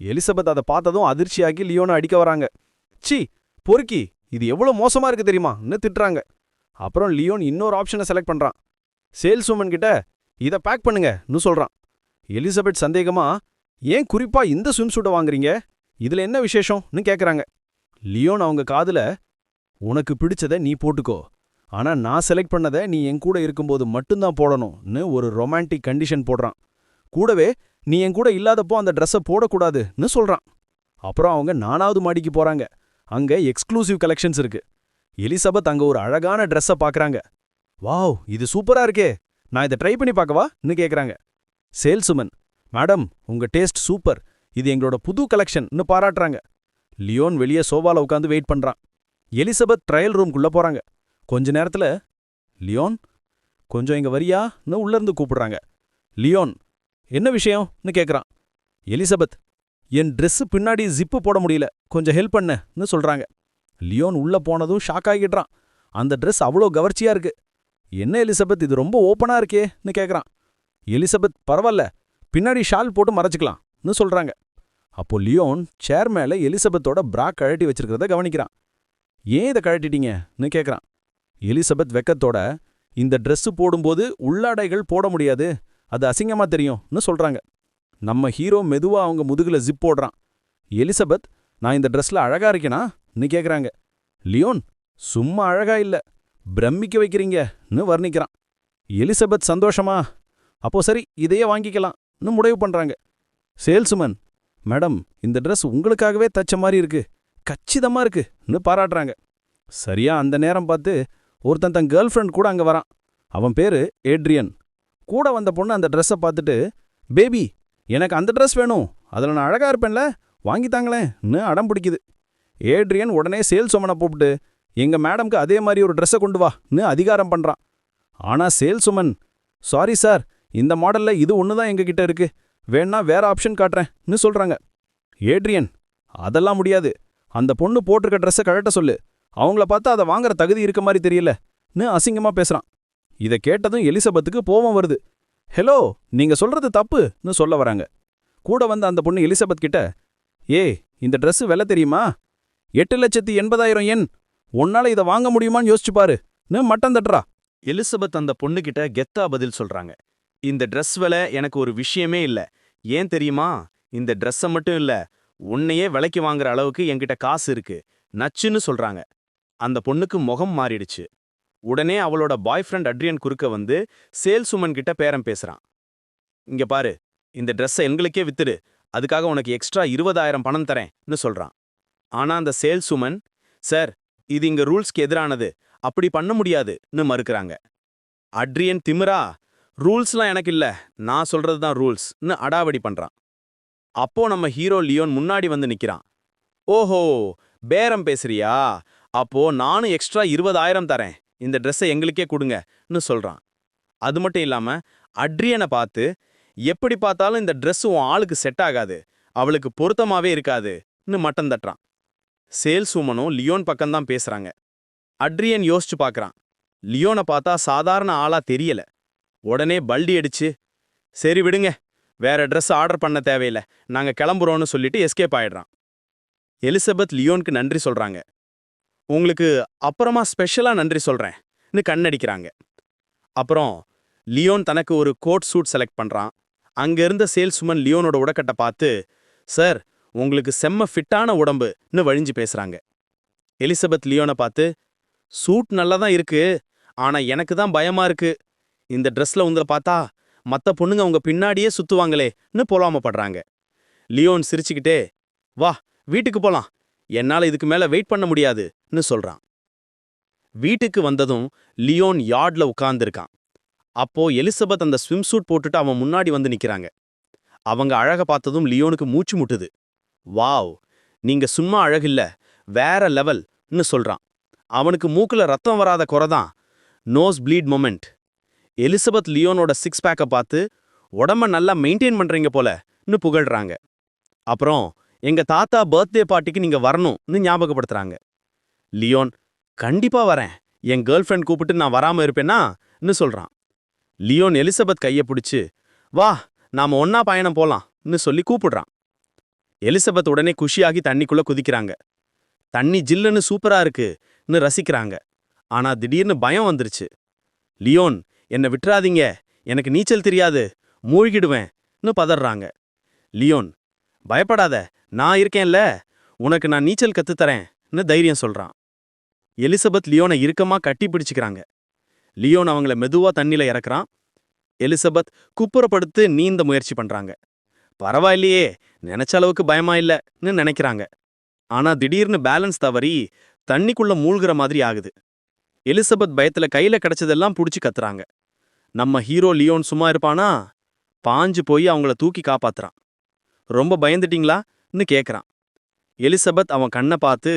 எலிசபெத் அதை பார்த்ததும் அதிர்ச்சியாகி லியோனை அடிக்க வராங்க. சி பொறுக்கி, இது எவ்வளவு மோசமா இருக்கு தெரியுமான்னு திட்டுறாங்க. அப்புறம் லியோன் இன்னொரு ஆப்ஷனை செலக்ட் பண்றான். சேல்ஸ் உமன் கிட்ட இதை பேக் பண்ணுங்கன்னு சொல்றான். எலிசபெத் சந்தேகமா, ஏன் குறிப்பா இந்த ஸ்விம் சூட்டை வாங்குறீங்க, இதுல என்ன விசேஷம்னு கேக்குறாங்க. லியோன் அவங்க காதுல, உனக்கு பிடிச்சத நீ போட்டுக்கோ, ஆனா நான் செலக்ட் பண்ணதை நீ என் கூட இருக்கும்போது மட்டும்தான் போடணும்னு ஒரு ரொமான்டிக் கண்டிஷன் போடுறான். கூடவே நீ என் கூட இல்லாதப்போ அந்த ட்ரெஸ்ஸை போடக்கூடாதுன்னு சொல்றான். அப்புறம் அவங்க 4வது மாடிக்கு போறாங்க. அங்க எக்ஸ்க்ளூசிவ் கலெக்ஷன்ஸ் இருக்கு. எலிசபெத் அங்க ஒரு அழகான ட்ரெஸ்ஸை பார்க்கறாங்க. வாவ், இது சூப்பரா இருக்கே, நான் இதை ட்ரை பண்ணி பார்க்கவான்னு கேக்குறாங்க. சேல்ஸுமன், மேடம் உங்க டேஸ்ட் சூப்பர், இது எங்களோட புது கலெக்ஷன்னு பாராட்டுறாங்க. லியோன் வெளியே சோபால உட்காந்து வெயிட் பண்றான். எலிசபெத் ட்ரையல் ரூம்குள்ள போறாங்க. கொஞ்ச நேரத்துல, லியோன் கொஞ்சம் இங்க வரியான்னு உள்ள இருந்து கூப்பிடுறாங்க. லியோன், என்ன விஷயம்னு கேக்குறான். எலிசபெத், என் ட்ரெஸ் பின்னாடி ஜிப்பு போட முடியல, கொஞ்சம் ஹெல்ப் பண்ணுன்னு சொல்றாங்க. லியோன் உள்ள போனதும் ஷாக் ஆகிடுறான். அந்த ட்ரெஸ் அவ்வளோ கவர்ச்சியா இருக்கு. என்ன எலிசபெத், இது ரொம்ப ஓப்பனா இருக்கேன்னு கேக்குறான். எலிசபெத், பரவாயில்ல, பின்னாடி ஷால் போட்டு மறைச்சிக்கலாம்னு சொல்றாங்க. அப்போ லியோன் சேர் மேல எலிசபெத்தோட பிரா கழட்டி வச்சிருக்கிறத கவனிக்கிறான். ஏன் இதை கழட்டிட்டீங்கன்னு கேக்குறான். எலிசபெத் வெக்கத்தோட, இந்த ட்ரெஸ் போடும்போது உள்ளாடைகள் போட முடியாது, அது அசிங்கமா தெரியும்னு சொல்றாங்க. நம்ம ஹீரோ மெதுவா அவங்க முதுகுல ஜிப் போடுறான். எலிசபெத், நான் இந்த ட்ரெஸ்ல அழகா இருக்கேனான்னு கேக்குறாங்க. லியோன், சும்மா அழகா இல்ல, பிரமிக்க வைக்கிறீங்கன்னு வர்ணிக்கிறான். எலிசபெத் சந்தோஷமா, அப்போ சரி இதையே வாங்கிக்கலாம்னு முடிவு பண்றாங்க. சேல்ஸ்மேன், மேடம் இந்த ட்ரெஸ் உங்களுக்காகவே தச்ச மாதிரி இருக்கு, கச்சிதமா இருக்குன்னு பாராட்டுறாங்க. சரியா அந்த நேரம் பார்த்து ஒருத்தன் தன் கேர்ள் ஃப்ரெண்ட் கூட அங்க வரான். அவன் பேரு ஏட்ரியன். கூட வந்த பொண்ணு அந்த ட்ரெஸ்ஸை பார்த்துட்டு, பேபி எனக்கு அந்த ட்ரெஸ் வேணும், அதில் நான் அழகா இருப்பேன்ல, வாங்கித்தாங்களேன்னு அடம் பிடிக்குது. ஏட்ரியன் உடனே சேல்ஸ் உமனை கூப்பிட்டு, எங்க மேடம்க்கு அதே மாதிரி ஒரு ட்ரெஸ்ஸை கொண்டு வான்னு அதிகாரம் பண்றான். ஆனா சேல்ஸ் உமன், சாரி சார், இந்த மாடல்ல இது ஒன்று தான் எங்ககிட்ட இருக்கு, வேணா வேற ஆப்ஷன் காட்டுறேன்னு சொல்றாங்க. ஏட்ரியன், அதெல்லாம் முடியாது, அந்த பொண்ணு போட்டிருக்க ட்ரெஸ்ஸை கழட்ட சொல்லு, அவங்கள பார்த்தா அதை வாங்குற தகுதி இருக்க மாதிரி தெரியலன்னு அசிங்கமா பேசுறான். இதை கேட்டதும் எலிசபெத்துக்கு கோபம் வருது. ஹலோ, நீங்க சொல்றது தப்புன்னு சொல்ல வராங்க. கூட வந்த அந்த பொண்ணு எலிசபெத் கிட்ட, ஏய் இந்த ட்ரெஸ் விலை தெரியுமா, 8,80,000 yen, உன்னால இதை வாங்க முடியுமான்னு யோசிச்சு பாருன்னு மட்டம் தட்டுறா. எலிசபெத் அந்த பொண்ணுகிட்ட கெத்தா பதில் சொல்றாங்க. இந்த ட்ரெஸ் விலை எனக்கு ஒரு விஷயமே இல்ல, ஏன் தெரியுமா, இந்த ட்ரெஸ்ஸை மட்டும் இல்ல, உன்னையே விலைக்கு வாங்குற அளவுக்கு என்கிட்ட காசு இருக்கு நச்சுன்னு சொல்றாங்க. அந்த பொண்ணுக்கு முகம் மாறிடுச்சு. உடனே அவளோட பாய் ஃப்ரெண்ட் அட்ரியன் குறுக்க வந்து சேல்ஸ் உமன் கிட்ட பேரம் பேசுறான். இங்க பாரு, இந்த ட்ரெஸ்ஸை எங்களுக்கே வித்துடு, அதுக்காக உனக்கு எக்ஸ்ட்ரா 20,000 பணம் தரேன்னு சொல்றான். ஆனா அந்த சேல்ஸ் உமன், சார் இது இங்க ரூல்ஸ்க்கு எதிரானது, அப்படி பண்ண முடியாதுன்னு மறுக்கிறாங்க. அட்ரியன் திமிரா, ரூல்ஸ்லாம் எனக்கு இல்ல, நான் சொல்றதுதான் ரூல்ஸ்னு அடாவடி பண்றான். அப்போ நம்ம ஹீரோ லியோன் முன்னாடி வந்து நிக்கிறான். ஓஹோ, பேரம் பேசுறியா, அப்போ நானும் எக்ஸ்ட்ரா 20,000 தரேன், இந்த ட்ரெஸ்ஸை எங்களுக்கே கொடுங்கன்னு சொல்றான். அது மட்டும் இல்லாம அட்ரியனை பார்த்து, எப்படி பார்த்தாலும் இந்த ட்ரெஸ் உன் ஆளுக்கு செட் ஆகாது, அவளுக்கு பொருத்தமாவே இருக்காதுன்னு மட்டம் தட்டுறான். சேல்ஸ் உமனும் லியோன் பக்கம்தான் பேசுறாங்க. அட்ரியன் யோசிச்சு பார்க்கறான். லியோனை பார்த்தா சாதாரண ஆளா தெரியல. உடனே பல்டி அடிச்சு, சரி விடுங்க, வேற ட்ரெஸ் ஆர்டர் பண்ண தேவையில்லை, நாங்க கிளம்புறோம்னு சொல்லிட்டு எஸ்கேப் ஆயிடுறான். எலிசபெத் லியோனுக்கு நன்றி சொல்றாங்க. உங்களுக்கு அப்புறமா ஸ்பெஷலா நன்றி சொல்றேன்னு கண்ணடிக்கிறாங்க. அப்புறம் லியோன் தனக்கு ஒரு கோட் சூட் செலக்ட் பண்றான். அங்க இருந்த சேல்ஸ்மேன் லியோனோட உடக்கட்டை பார்த்து, சார் உங்களுக்கு செம்ம ஃபிட்டான உடம்புன்னு வழிஞ்சு பேசுறாங்க. எலிசபெத் லியோனை பார்த்து, சூட் நல்லா தான் இருக்கு, ஆனா எனக்கு தான் பயமா இருக்கு, இந்த ட்ரெஸ்ல உங்களை பார்த்தா மத்த பொண்ணுங்க உங்க பின்னாடியே சுத்துவாங்களேன்னு பொறாமப்படுறாங்க. லியோன் சிரிச்சுக்கிட்டே, வா வீட்டுக்கு போலாம், என்னால இதுக்கு மேல வெயிட் பண்ண முடியாதுன்னு சொல்றான். வீட்டுக்கு வந்ததும் லியோன் யார்ட்ல உட்கார்ந்திருக்கான். அப்போ எலிசபெத் அந்த ஸ்விம் சூட் போட்டுட்டு அவன் முன்னாடி வந்து நிக்கிறாங்க. அவங்க அழக பார்த்ததும் லியோனுக்கு மூச்சு முட்டுது. வாவ், நீங்க சும்மா அழகில்ல, வேற லெவல்னு சொல்றான். அவனுக்கு மூக்குல ரத்தம் வராத குறைதான், நோஸ் ப்ளீட் மொமெண்ட். எலிசபெத் லியோனோட சிக்ஸ் பேக்கை பார்த்து, உடம்ப நல்லா மெயின்டைன் பண்றீங்க போலன்னு புகழ்றாங்க. அப்புறம் எங்க தாத்தா பர்த்டே பார்ட்டிக்கு நீங்க வரணும்னு ஞாபகப்படுத்துறாங்க. லியோன், கண்டிப்பா வரேன், என் கேர்ள் ஃப்ரெண்ட் கூப்பிட்டு நான் வராம இருப்பேனான்னு சொல்றான். லியோன் எலிசபெத் கைய பிடிச்சு, வா நாம ஒன்னா பயணம் போலாம்னு சொல்லி கூப்பிடுறான். எலிசபெத் உடனே குஷியாகி தண்ணிக்குள்ள குதிக்கிறாங்க. தண்ணி ஜில்லுன்னு சூப்பரா இருக்குன்னு ரசிக்கிறாங்க. ஆனா திடீர்னு பயம் வந்துருச்சு. லியோன், என்னை விட்டுறாதீங்க, எனக்கு நீச்சல் தெரியாது, மூழ்கிடுவேன்னு பதறாங்க. லியோன், பயப்படாத, நான் இருக்கேன்ல, உனக்கு நான் நீச்சல் கத்துத்தரேன்னு தைரியம் சொல்றான். எலிசபெத் லியோனை இறுக்கமா கட்டி பிடிச்சுக்கிறாங்க. லியோன் அவங்கள மெதுவா தண்ணில இறக்குறான். எலிசபெத் குப்புறப்படுத்து நீந்த முயற்சி பண்றாங்க. பரவாயில்லையே, நினைச்ச அளவுக்கு பயமா இல்லன்னு நினைக்கிறாங்க. ஆனா திடீர்னு பேலன்ஸ் தவறி தண்ணிக்குள்ள மூழ்கிற மாதிரி ஆகுது. எலிசபெத் பயத்துல கையில கிடைச்சதெல்லாம் புடிச்சு கத்துறாங்க. நம்ம ஹீரோ லியோன் சும்மா இருப்பானா? பாஞ்சு போய் அவங்கள தூக்கி காப்பாத்துறான். ரொம்ப பயந்துட்டீங்களான்னு கேக்குறான். எலிசபெத் அவன் கண்ணை பார்த்து,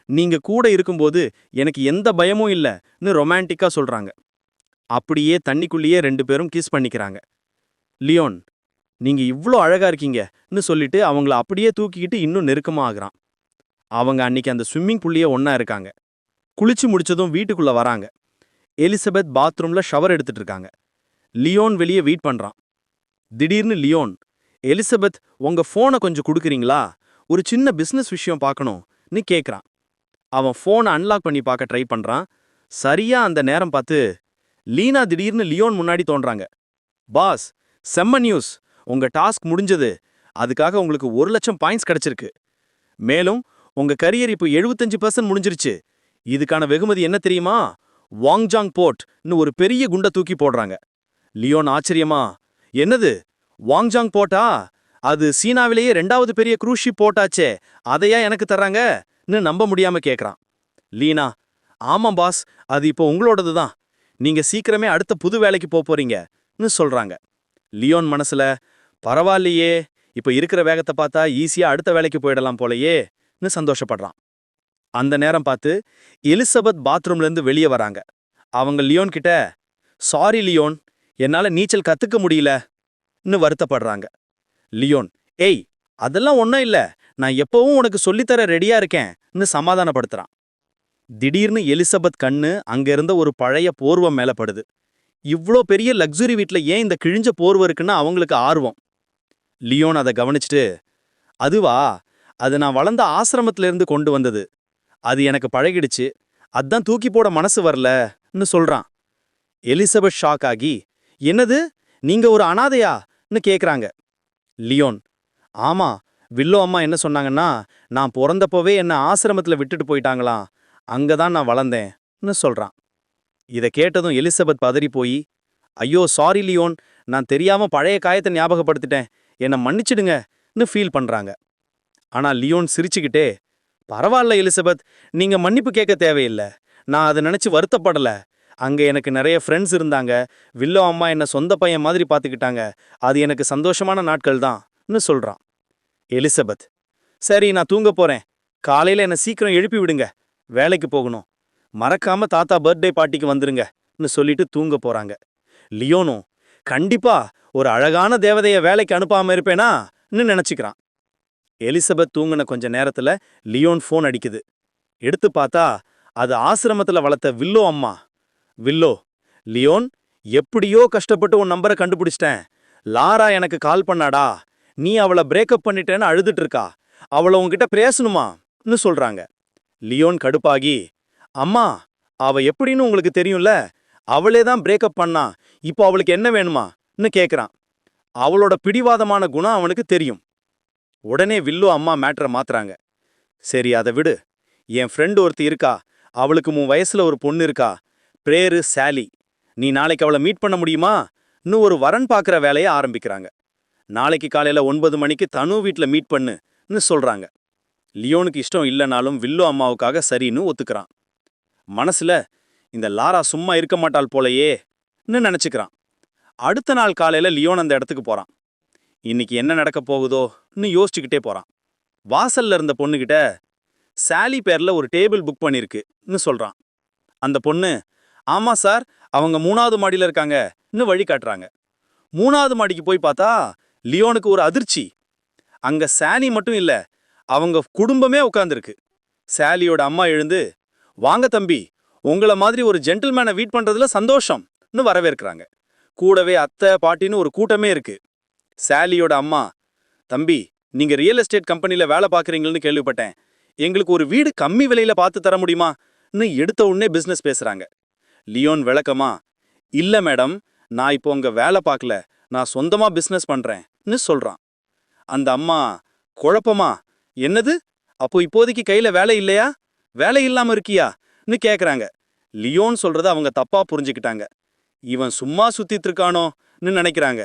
நீங்க கூட இருக்கும்போது எனக்கு எந்த பயமும் இல்லன்னு ரொமான்டிக்கா சொல்றாங்க. அப்படியே தண்ணிக்குள்ளேயே 2 பேரும் கிஸ் பண்ணிக்கிறாங்க. லியோன், நீங்க இவ்ளோ அழகா இருக்கீங்கன்னு சொல்லிட்டு அவங்கள அப்படியே தூக்கிக்கிட்டு இன்னும் நெருக்கமா ஆகுறான். அவங்க அன்னிக்கு அந்த ஸ்விம்மிங் பூல்லயே ஒண்ணா இருக்காங்க. குளிச்சு முடிச்சதும் வீட்டுக்குள்ள வராங்க. எலிசபெத் பாத்ரூம்ல ஷவர் எடுத்துட்டு இருக்காங்க. லியோன் வெளியே வெயிட் பண்றான். திடீர்னு லியோன், எலிசபெத் உங்க போனை கொஞ்சம் கொடுக்குறீங்களா, ஒரு சின்ன பிசினஸ் விஷயம் பார்க்கணும்னு கேக்குறான். அவன் போனை அன்லாக் பண்ணி பார்க்க ட்ரை பண்றான். சரியா அந்த நேரம் பார்த்து லீனா திடீர்னு லியோன் முன்னாடி தோன்றாங்க. பாஸ், செம்ம நியூஸ், உங்க டாஸ்க் முடிஞ்சது, அதுக்காக உங்களுக்கு 1,00,000 பாயிண்ட்ஸ் கிடைச்சிருக்கு. மேலும் உங்க கரியர் இப்போ 75% முடிஞ்சிருச்சு. இதுக்கான வெகுமதி என்ன தெரியுமா? வாங்ஜாங் போர்ட்னு ஒரு பெரிய குண்டை தூக்கி போடுறாங்க. லியோன் ஆச்சரியமா, என்னது வாங்ஜாங் போர்ட்டா? அது சீனாவிலேயே 2வது பெரிய க்ரூஸ் ஷிப் போர்ட்டாச்சே, அதையா எனக்கு தர்றாங்கன்னு நம்ப முடியாம கேக்குறான். லீனா, ஆமாம் பாஸ், அது இப்போ உங்களோடது தான், நீங்க சீக்கிரமே அடுத்த புது வேலைக்கு போறீங்கன்னு சொல்றாங்க. லியோன் மனசுல, பரவாயில்லையே, இப்ப இருக்கிற வேகத்தை பார்த்தா ஈஸியா அடுத்த வேலைக்கு போயிடலாம் போலயேன்னு சந்தோஷப்படுறான். அந்த நேரம் பார்த்து எலிசபெத் பாத்ரூம்ல இருந்து வெளியே வராங்க. அவங்க லியோன் கிட்ட, சாரி லியோன், என்னால நீச்சல் கத்துக்க முடியலன்னு வருத்தப்படுறாங்க. லியோன், ஏய் அதெல்லாம் ஒன்னும் இல்ல, நான் எப்பவும் உனக்கு சொல்லித்தர ரெடியா இருக்கேன்னு சமாதானப்படுத்துறான். திடீர்னு எலிசபெத் கண்ணு அங்க இருந்த ஒரு பழைய போர்வை மேல படுது. இவ்ளோ பெரிய லக்ஸுரி வீட்ல ஏன் இந்த கிழிஞ்ச போர்வை இருக்குன்னு அவங்களுக்கு ஆர்வம். லியோன் அதை கவனிச்சுட்டு, அதுவா, அது நான் வளர்ந்த ஆசிரமத்துல இருந்து கொண்டு வந்தது, அது எனக்கு பழகிடுச்சு, அதான் தூக்கி போட மனசு வரலன்னு சொல்றான். எலிசபெத் ஷாக் ஆகி, என்னது, நீங்க ஒரு அனாதையான்னு கேக்குறாங்க. லியோன், ஆமா, வில்லோ அம்மா என்ன சொன்னாங்கன்னா, நான் பிறந்தப்பவே என்ன ஆசிரமத்துல விட்டுட்டு போயிட்டாங்களாம், அங்கதான் நான் வளர்ந்தேன்னு சொல்றான். இதை கேட்டதும் எலிசபெத் பதறி போய், ஐயோ சாரி லியோன், நான் தெரியாம பழைய காயத்தை ஞாபகப்படுத்திட்டேன், என்னை மன்னிச்சிடுங்கன்னு ஃபீல் பண்றாங்க. ஆனா லியோன் சிரிச்சுக்கிட்டே, பரவாயில்ல எலிசபெத், நீங்க மன்னிப்பு கேட்க தேவையில்லை, நான் அதை நினைச்சு வருத்தப்படல, அங்க எனக்கு நிறைய ஃப்ரெண்ட்ஸ் இருந்தாங்க, வில்லோ அம்மா என்ன சொந்த பையன் மாதிரி பார்த்துக்கிட்டாங்க, அது எனக்கு சந்தோஷமான நாட்கள் தான்னு சொல்றான். எலிசபெத், சரி நான் தூங்க போறேன், காலையில என்ன சீக்கிரம் எழுப்பி விடுங்க, வேலைக்கு போகணும், மறக்காம தாத்தா பர்த்டே பார்ட்டிக்கு வந்துருங்கன்னு சொல்லிட்டு தூங்க போறாங்க. லியோனும், கண்டிப்பா ஒரு அழகான தேவதைய வேலைக்கு அனுப்பாம இருப்பேனான்னு நினைச்சுக்கிறான். எலிசபெத் தூங்குன கொஞ்ச நேரத்துல லியோன் ஃபோன் அடிக்குது. எடுத்து பார்த்தா அது ஆசிரமத்துல வளர்த்த வில்லோ அம்மா. வில்லோ, லியோன், எப்படியோ கஷ்டப்பட்டு உன் நம்பரை கண்டுபிடிச்சிட்டேன், லாரா எனக்கு கால் பண்ணாடா, நீ அவளை பிரேக்கப் பண்ணிட்டேன்னு அழுதுட்டு இருக்கா, அவளை உன்கிட்ட பேசணுமான்னு சொல்றாங்க. லியோன் கடுப்பாகி, அம்மா, அவ எப்படின்னு உங்களுக்கு தெரியும்ல, அவளே தான் பிரேக்கப் பண்ணா, இப்போ அவளுக்கு என்ன வேணுமான்னு கேக்குறான். அவளோட பிடிவாதமான குணம் அவனுக்கு தெரியும். உடனே வில்லோ அம்மா மேட்டரை மாத்துறாங்க. சரி அதை விடு, என் ஃப்ரெண்டு ஒருத்தி இருக்கா, அவளுக்கு 3 வயசுல ஒரு பொண்ணு இருக்கா, பேரு சாலி, நீ நாளைக்கு அவளை மீட் பண்ண முடியுமா? இன்னும் ஒரு வரன் பார்க்குற வேலையை ஆரம்பிக்கிறாங்க. நாளைக்கு காலையில 9 மணிக்கு தனு வீட்ல மீட் பண்ணுன்னு சொல்றாங்க. லியோனுக்கு இஷ்டம் இல்லைனாலும் வில்லோ அம்மாவுக்காக சரின்னு ஒத்துக்கிறான். மனசுல, இந்த லாரா சும்மா இருக்க மாட்டாள் போலையேன்னு நினைச்சுக்கிறான். அடுத்த நாள் காலையில லியோன் அந்த இடத்துக்கு போறான். இன்னைக்கு என்ன நடக்க போகுதோன்னு யோசிச்சுக்கிட்டே போறான். வாசல்ல இருந்த பொண்ணுகிட்ட, சாலி பேர்ல ஒரு டேபிள் புக் பண்ணிருக்குன்னு சொல்றான். அந்த பொண்ணு, ஆமா சார், அவங்க 3வது மாடியில இருக்காங்கன்னு வழி காட்டுறாங்க. 3வது மாடிக்கு போய் பார்த்தா லியோனுக்கு ஒரு அதிர்ச்சி. அங்க சாலி மட்டும் இல்ல, அவங்க குடும்பமே உட்கார்ந்திருக்கு. சாலியோட அம்மா எழுந்து, வாங்க தம்பி, உங்கள மாதிரி ஒரு ஜென்டில்மேனை மீட் பண்றதுல சந்தோஷம்னு வரவேற்கிறாங்க. கூடவே அத்தை பாட்டின்னு ஒரு கூட்டமே இருக்கு. சாலியோட அம்மா, தம்பி, நீங்க ரியல் எஸ்டேட் கம்பெனில வேலை பார்க்கறீங்கன்னு கேள்விப்பட்டேன். எங்களுக்கு ஒரு வீடு கம்மி விலையில பார்த்து தர முடியுமான்னு எடுத்த உடனே பிசினஸ் பேசுறாங்க. லியோன் விளக்கமா, இல்ல மேடம், நான் இப்போ உங்க வேலை பார்க்கல, நான் சொந்தமா பிசினஸ் பண்றேன்னு சொல்றான். அந்த அம்மா குழப்பமா, என்னது, அப்போ இப்போதைக்கு கையில வேலை இல்லையா, வேலை இல்லாம இருக்கியான்னு கேக்குறாங்க. லியோன் சொல்றத அவங்க தப்பா புரிஞ்சுக்கிட்டாங்க. இவன் சும்மா சுத்திட்டு இருக்கானோன்னு நினைக்கிறாங்க.